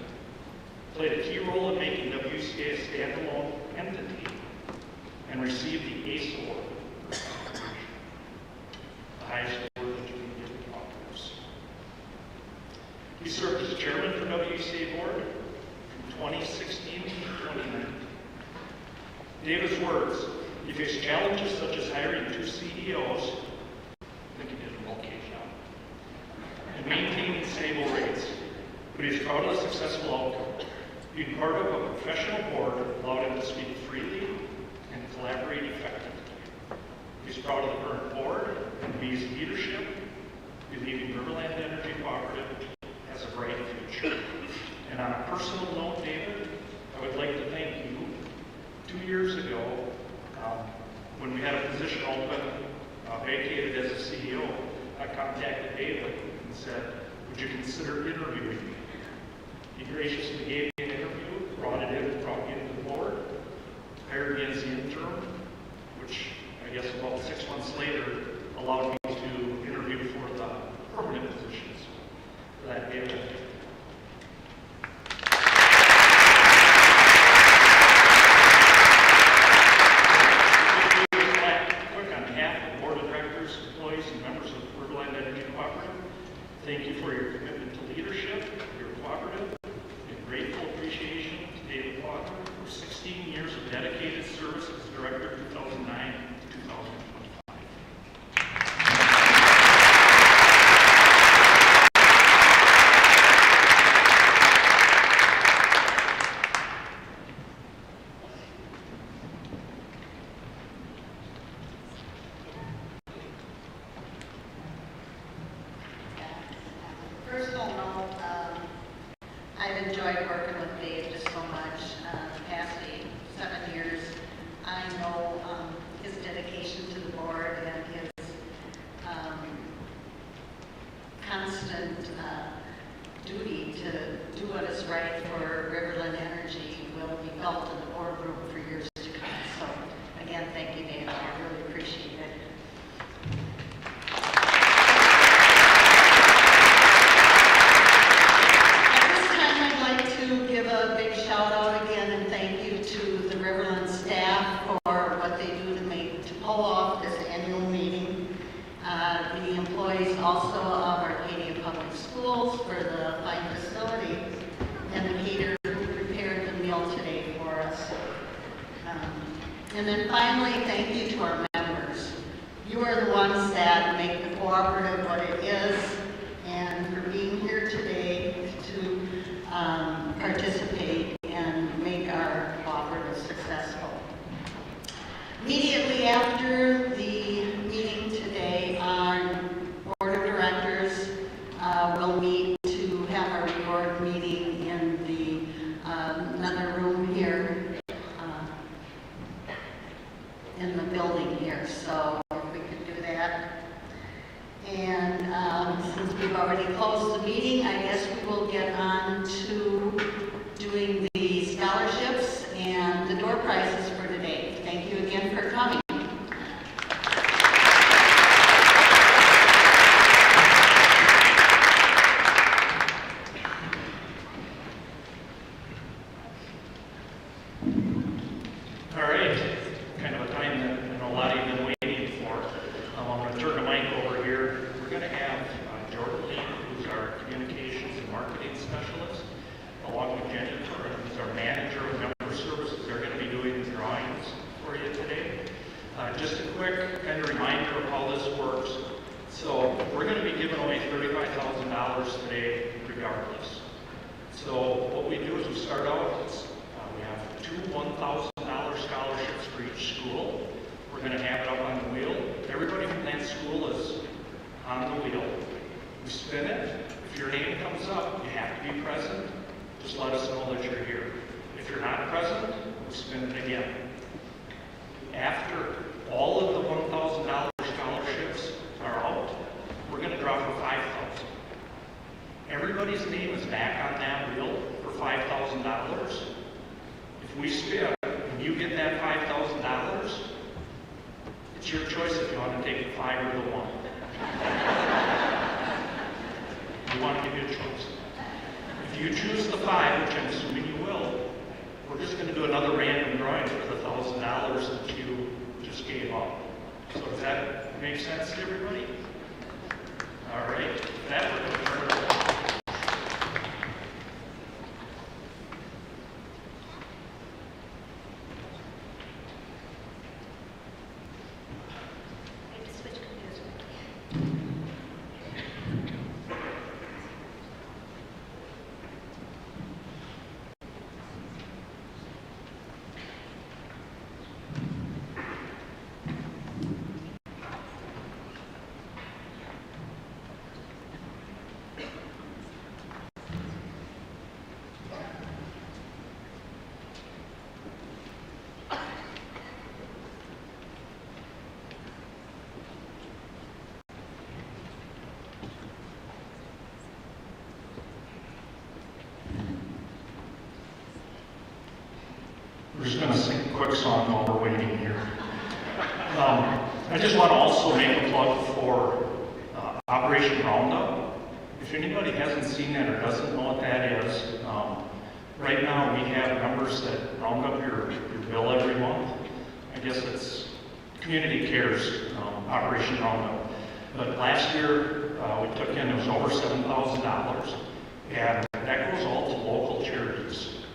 played a key role in making WCA a standalone entity, and received the ACE Award, the highest award that you can give to cooperatives. He served as chairman for WCA board from 2016 to 2019. David's words, he faced challenges such as hiring 2 CEOs, I think he did an okay job, and maintaining stable rates, but he's proud of the successful outcome. Being part of a professional board allowed him to speak freely and collaborate effectively. He's proud of the current board and Bea's leadership, believing Riverland Energy Cooperative has a bright future. And on a personal note, David, I would like to thank you. 2 years ago, when we had a position open, vacated as a CEO, I contacted David and said, would you consider interviewing me? He graciously gave me an interview, brought me into the board, hired me as the interim, which I guess about 6 months later allowed me to interview for the permanent positions. For that, David. Quick on Thank you for your commitment to leadership, your cooperative, and grateful appreciation to David Walker for 16 years of dedicated service as Director 2009 to 2025. Personal note, I've enjoyed working with Dave just so much. The past 7 years, I know his dedication to the board and his constant duty to do what is right for Riverland Energy will be felt in the boardroom for years to come. So, again, thank you, Dave. I really appreciate it. Give a big shout out again and thank you to the Riverland staff for what they do to pull off this annual meeting. The employees also of Arcadia Public Schools for the fine facility and the caterer who prepared the meal today for us. And then finally, thank you to our members. You are the ones that make the cooperative what it is, and for being here today to participate and make our cooperative successful. Immediately after the meeting today, our board of directors will meet to have our reorg meeting in the another room here in the building here. So if we could do that. And since we've already closed the meeting, I guess we will get on to doing the scholarships and the door prizes for today. Thank you again for coming. All right, kind of a time that I know a lot of you have been waiting for. I'm going to turn the mic over here. We're going to have Jordan Lee, who's our communications and marketing specialist, along with Jennifer, who's our manager of member services. They're going to be doing the drawings for you today. Just a quick kind of reminder of how this works. So we're going to be giving away $35,000 today regardless. So what we do is we start out, we have 2 $1,000 scholarships for each school. We're going to have it up on the wheel. Everybody from that school is on the wheel. We spin it. If your name comes up, you have to be present. Just let us know that you're here. If you're not present, we spin it again. After all of the $1,000 scholarships are out, we're going to draw for $5,000. Everybody's name is back on that wheel for $5,000. If we spin and you get that $5,000, it's your choice if you want to take the 5 or the 1. We want to give you a choice. If you choose the 5, which I'm assuming you will, we're just going to do another random drawing for the $1,000 that you just gave up. So does that make sense to everybody? All right. With that, we're going to turn it over. We're just going to sing a quick song while we're waiting here. I just want to also make a plug for Operation Roundup. If anybody hasn't seen that or doesn't know what that is, right now we have members that round up your bill every month. I guess it's Community Cares Operation Roundup. But last year, we took in, it was over $7,000, and that goes all to local charities.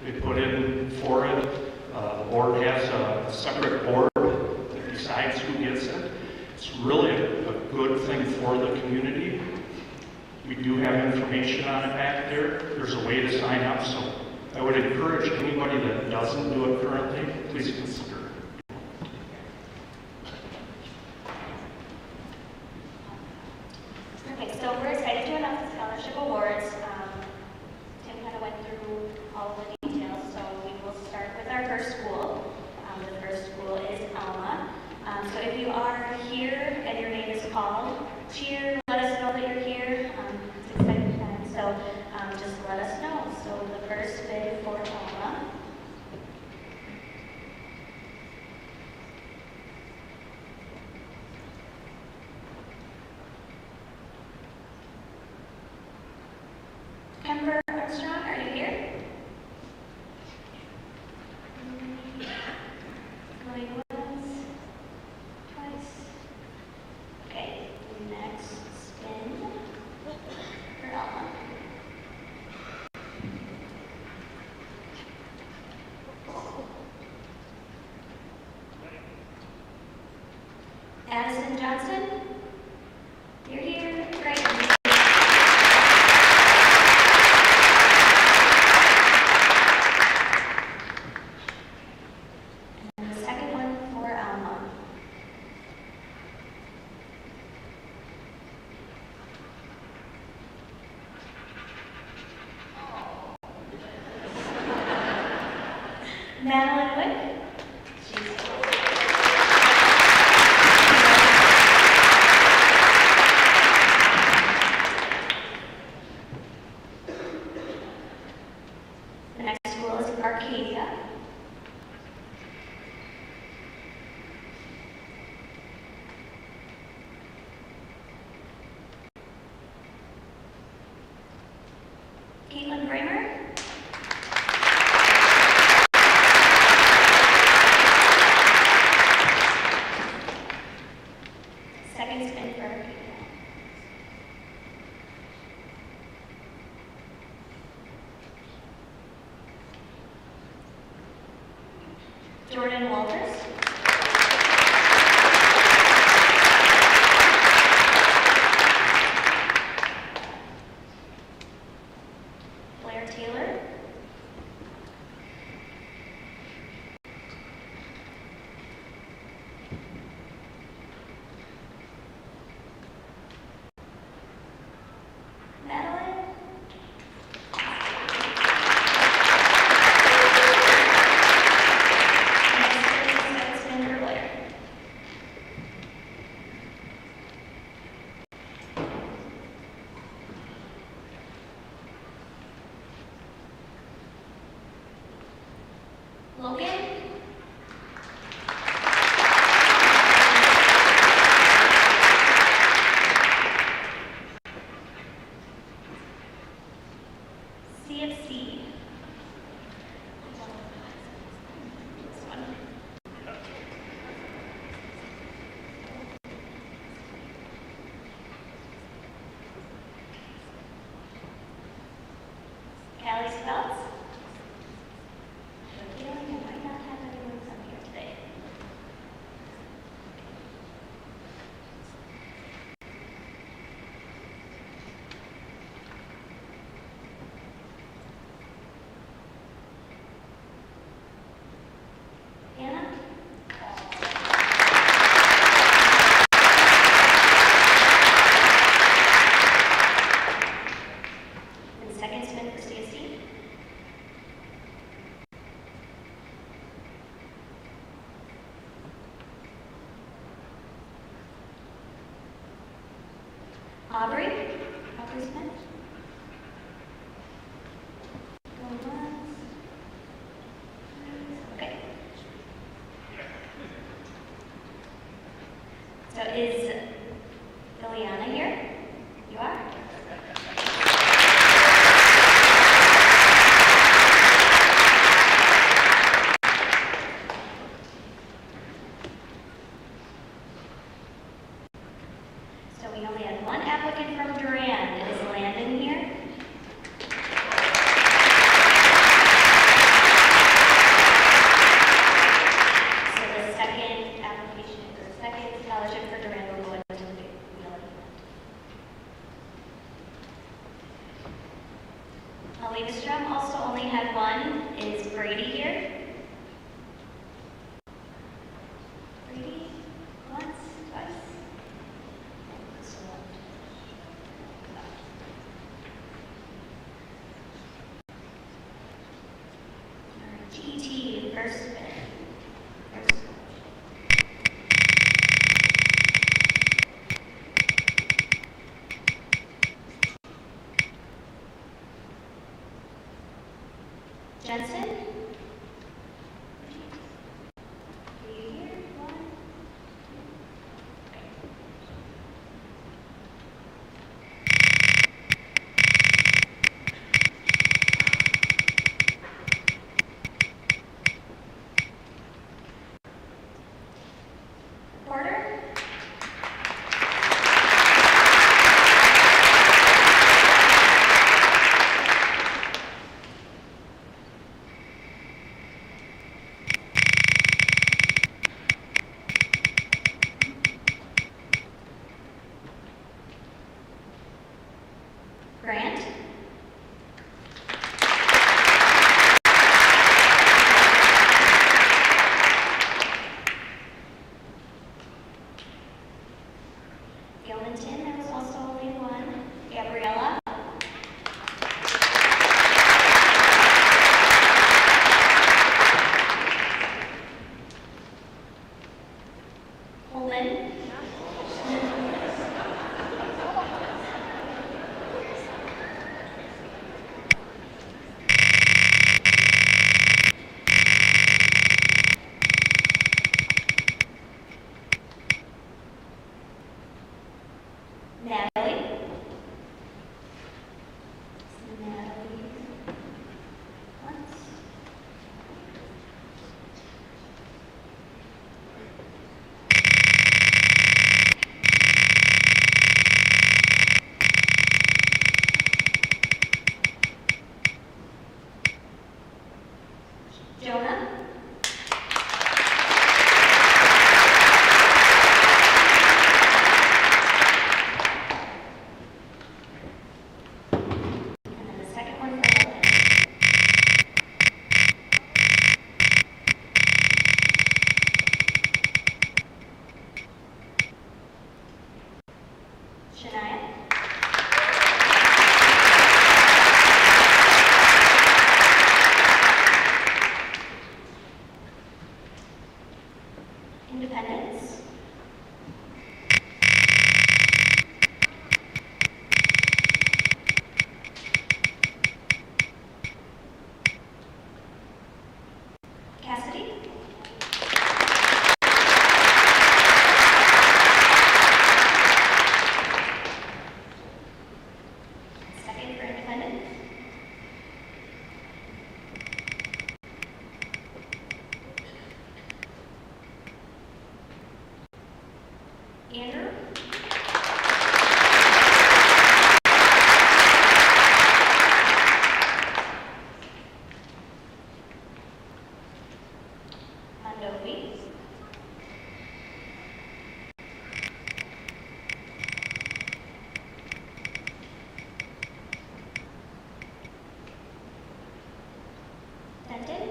We put in for it. The board has a separate board that decides who gets it. It's really a good thing for the community. We do have information on it back there. There's a way to sign up, so I would encourage anybody that doesn't do it currently, please consider it. Perfect. So we're excited to announce the scholarship awards. Tim kind of went through all of the details, so we will start with our first school. The first school is Alma. So if you are here and your name is called, cheer, let us know that you're here. It's an exciting time, so just let us know. So the first bid for Alma. Kemper Armstrong, are you here? Going once, twice. Okay, next spin for Alma. Addison Johnson, you're here. Great. And the second one for Alma. Madeline Wick. The next school is Arcadia. Caitlin Bramer. Second spin for Arcadia. Jordan Walters. Blair Taylor. Madeline. Next spin for Blair. Logan. CFC. This one. Callie Speltz. I have a feeling I might not have anyone from here today. Anna? And second spin for CSC. Aubrey? Aubrey Smith? Going once. Okay. So is Liliana here? You are? we only had one applicant from Durand. Is Landon here? So the second application, the second scholarship for Durand will go into the wheeling. Olivestrom also only had one. Is Brady here? Brady, once, twice. GT, first spin. Jensen? Are you here? One? Porter? Grant? Gilmanton, there was also only one. Gabriella? Holman? Natalie? Natalie. Once. Jonah? And then the second one for Holman. Shania? Independence? Cassidy? Second for Independence? Andrew? Mondovi? Denton?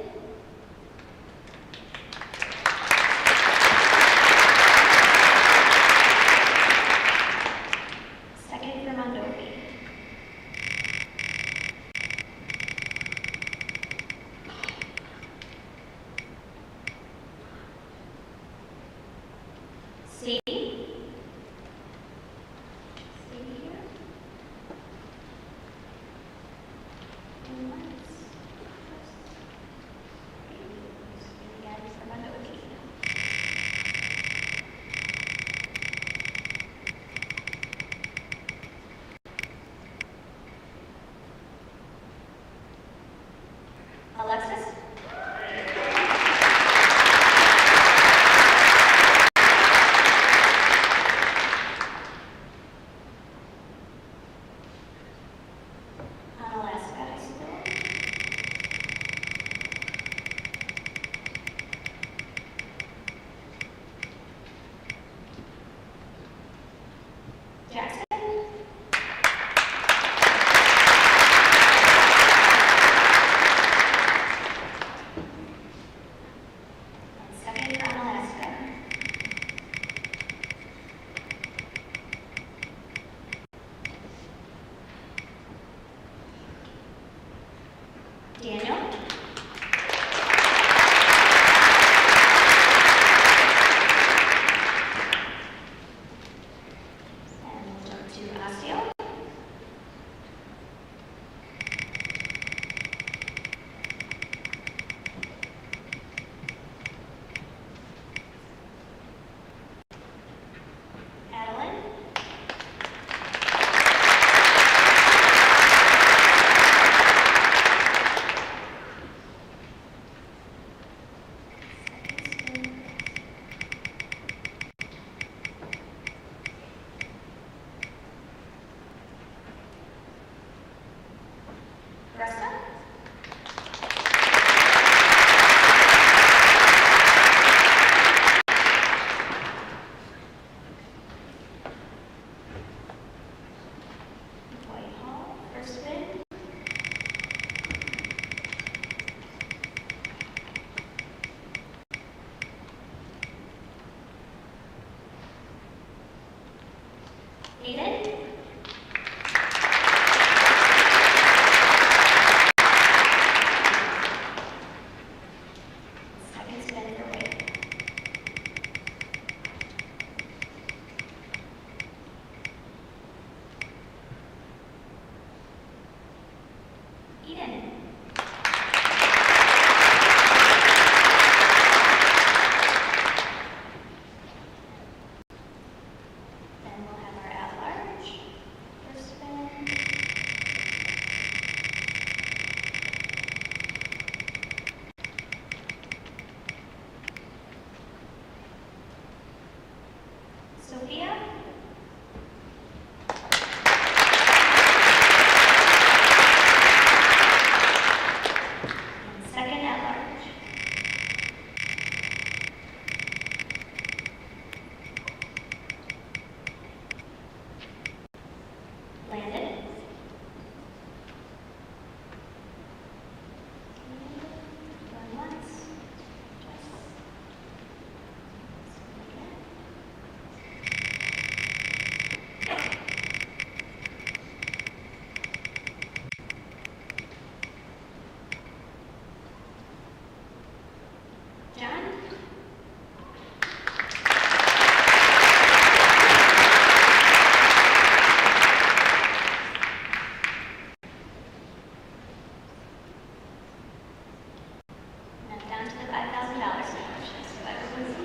Landon. Going once. Twice. John. Now down to the $5,000 scholarships. So everyone's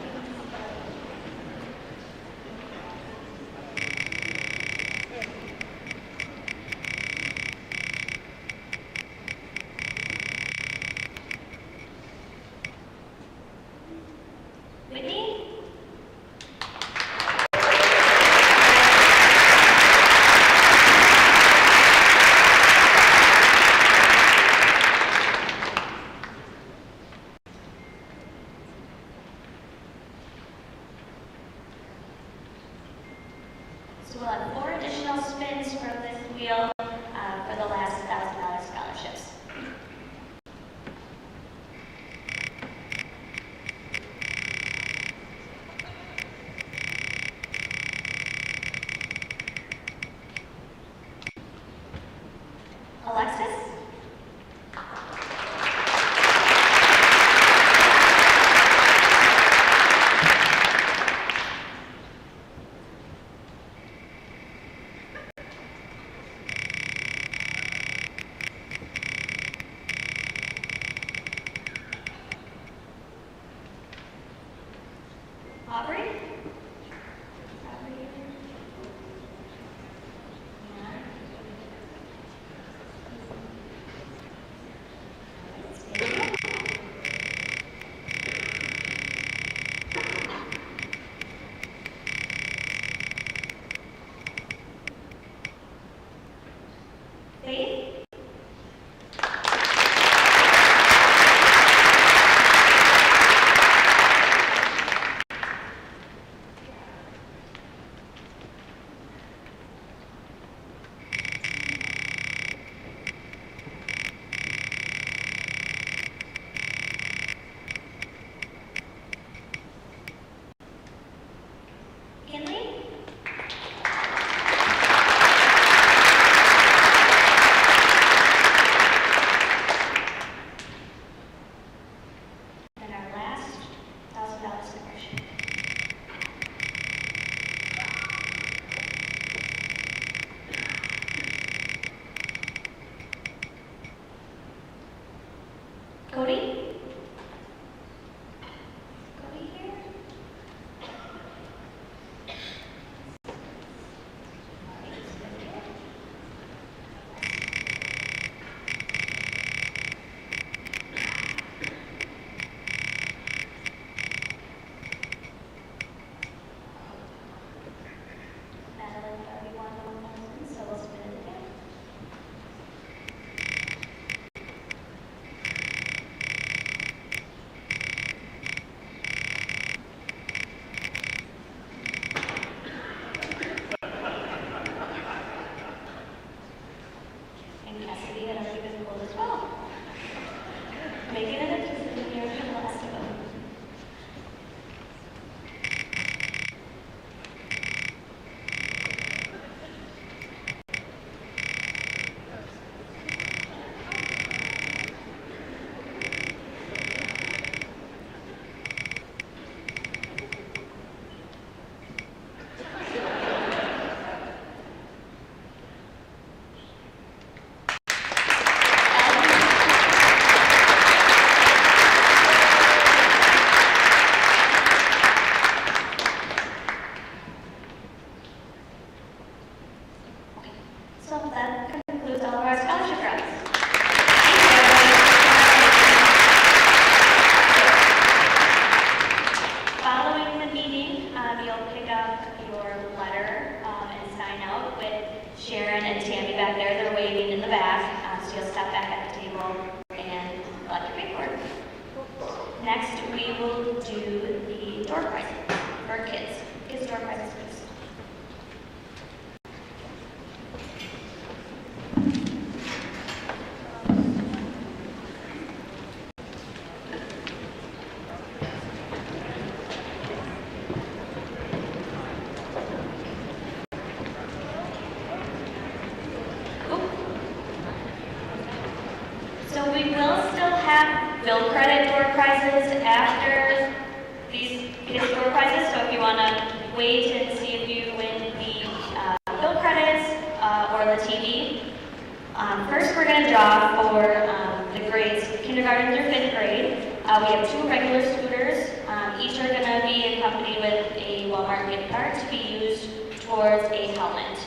Whitney. So we'll have 4 additional spins from this wheel for the last $1,000 scholarships. Alexis. Aubrey. Aubrey. Faith. Kinley. And our last $1,000 scholarship. Cody. Cody here. Madeline already won the 1,000, so we'll spin it again. And Cassidy had already been pulled as well. Making it interesting here for the last of them. So that concludes all of our scholarship rounds. Following the meeting, you'll pick up your letter and sign out with Sharon and Tammy back there. They're waiting in the back, so you'll step back at the table and collect your paperwork. Next, we will do the door prizes for kids. Kids' door prizes, please. we will still have bill credit door prizes after these door prizes. So if you want to wait and see if you win the bill credits or the TV. First, we're going to draw for the grades kindergarten through 5th grade. We have 2 regular scooters. Each are going to be accompanied with a Walmart gift card to be used towards a helmet.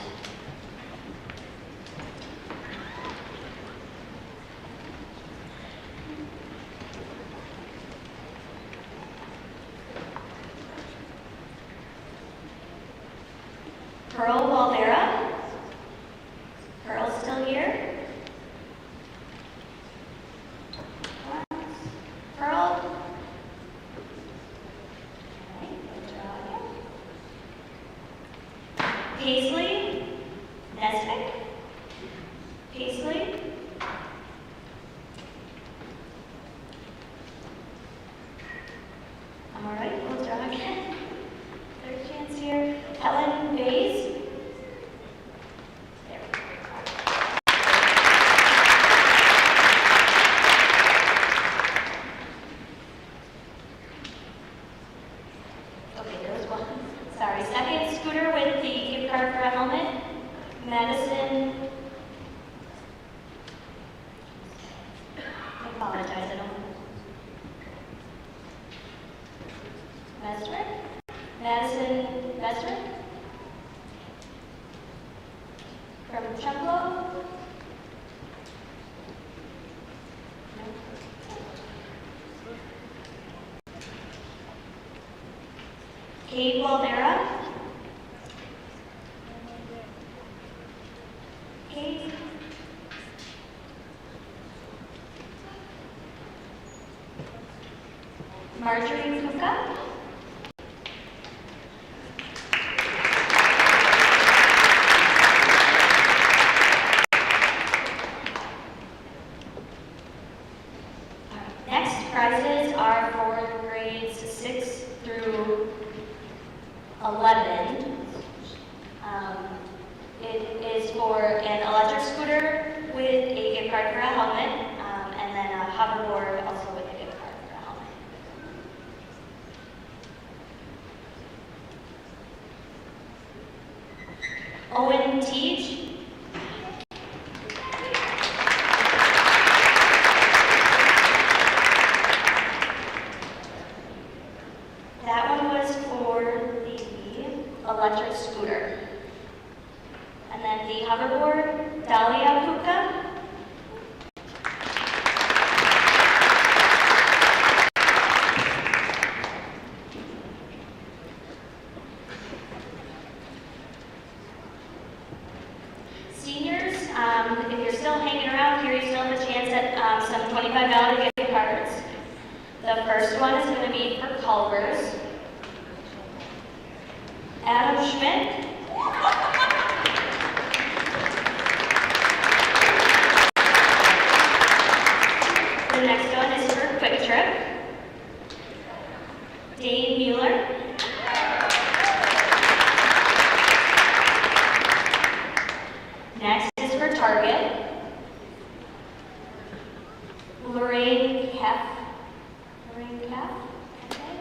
Pearl Valdera. Pearl's still here. Pearl. Okay, good job. Paisley. Nesbitt. Paisley. All right, we'll draw again. Third chance here. Helen Bays. There we go. Okay, there was one. Sorry. Second scooter with the gift card for a helmet. Madison. I apologize, I don't. Mesrick? Madison Mesrick? From Chucklow? No. Kate Waldera? Kate? Marjorie Kuka? Next prizes are for grades 6 through 11. It is for an electric scooter with a gift card for a helmet, and then a hoverboard also with a gift card for a helmet. Owen Teach. That one was for the electric scooter. And then the hoverboard, Dahlia Puka. Seniors, if you're still hanging around here, you still have a chance at some $25 gift cards. The first one is going to be for Culver's. Adam Schmidt. The next one is for Quick Trip. Dane Mueller. Next is for Target. Lorraine Keff. Lorraine Keff. Okay.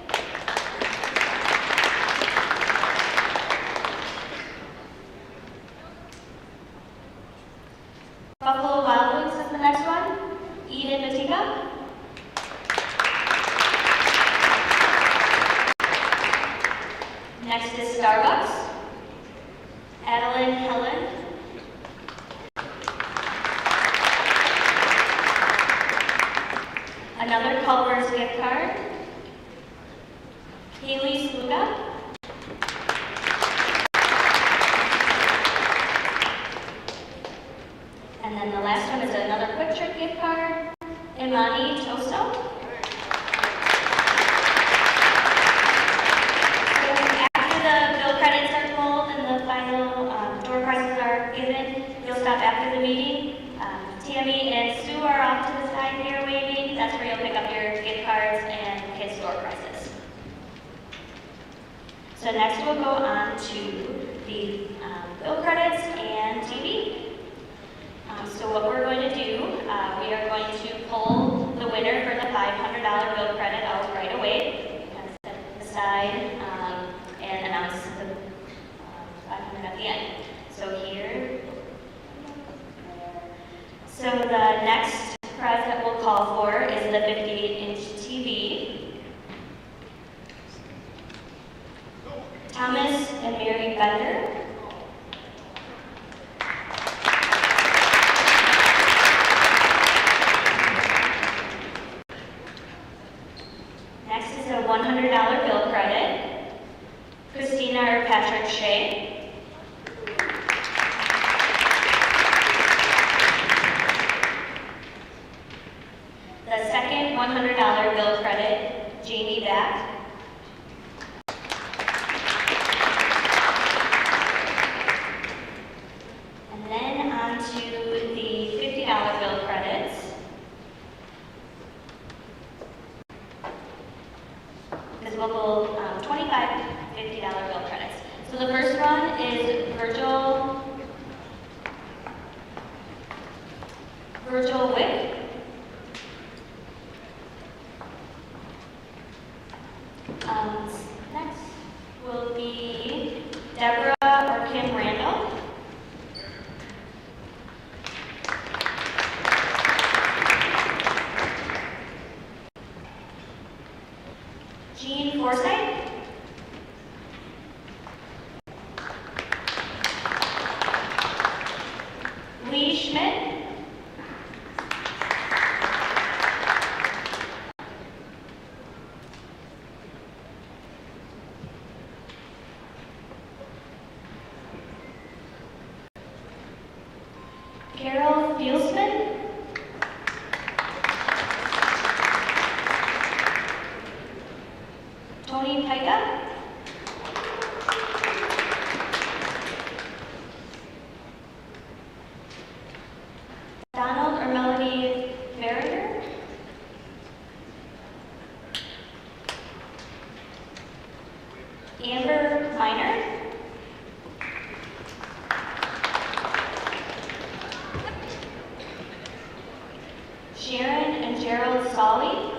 Buffalo Wild Wings is the next one. Eden Matika. Next is Starbucks. Adeline Helen. Another Culver's gift card. Haley Sluga. And then the last one is another Quick Trip gift card. Imani Toso. So after the bill credits are pulled and the final door prizes are given, you'll stop after the meeting. Tammy and Sue are off to the side here waiting. That's where you'll pick up your gift cards and kids' door prizes. So next we'll go on to the bill credits and TV. So what we're going to do, we are going to pull side and announce the 500 at the end. So here, so the next prize that we'll call for is the 58-inch TV. Thomas and Mary Bender. Next is a $100 bill credit. Christina or Patrick Shea. The second $100 bill credit, Jamie Back. And then on to the $50 bill credits. Because we'll go $25, $50 bill credits. So the first one is Virgil Wick. Next will be Deborah or Kim Randall. Jean Forsythe. Lee Schmidt. Carol Fieldsman. Tony Pica. Donald or Melanie Verrier. Amber Miner. Sharon and Gerald Solly.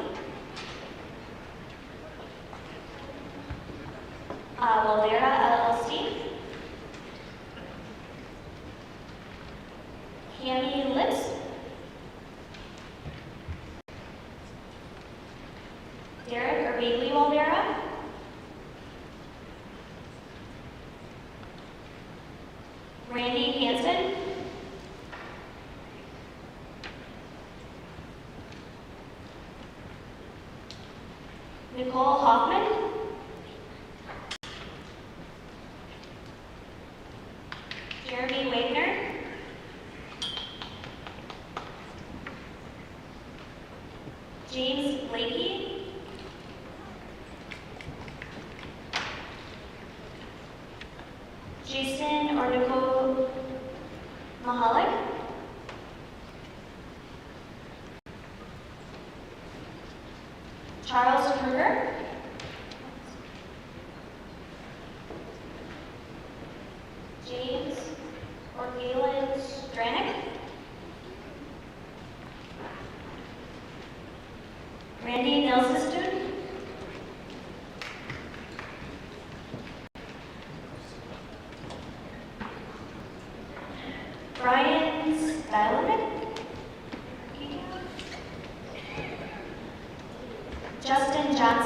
Waldera LLC. Hammy Lips. Derek or Bailey Waldera. Randy Hansen. Nicole Hoffman. Jeremy Wagner. James Blakey. Jason or Nicole Mahalik. Charles Kruger. James or Galen Stranick. Randy Nelsistun. Brian Styleman. Justin Johnson.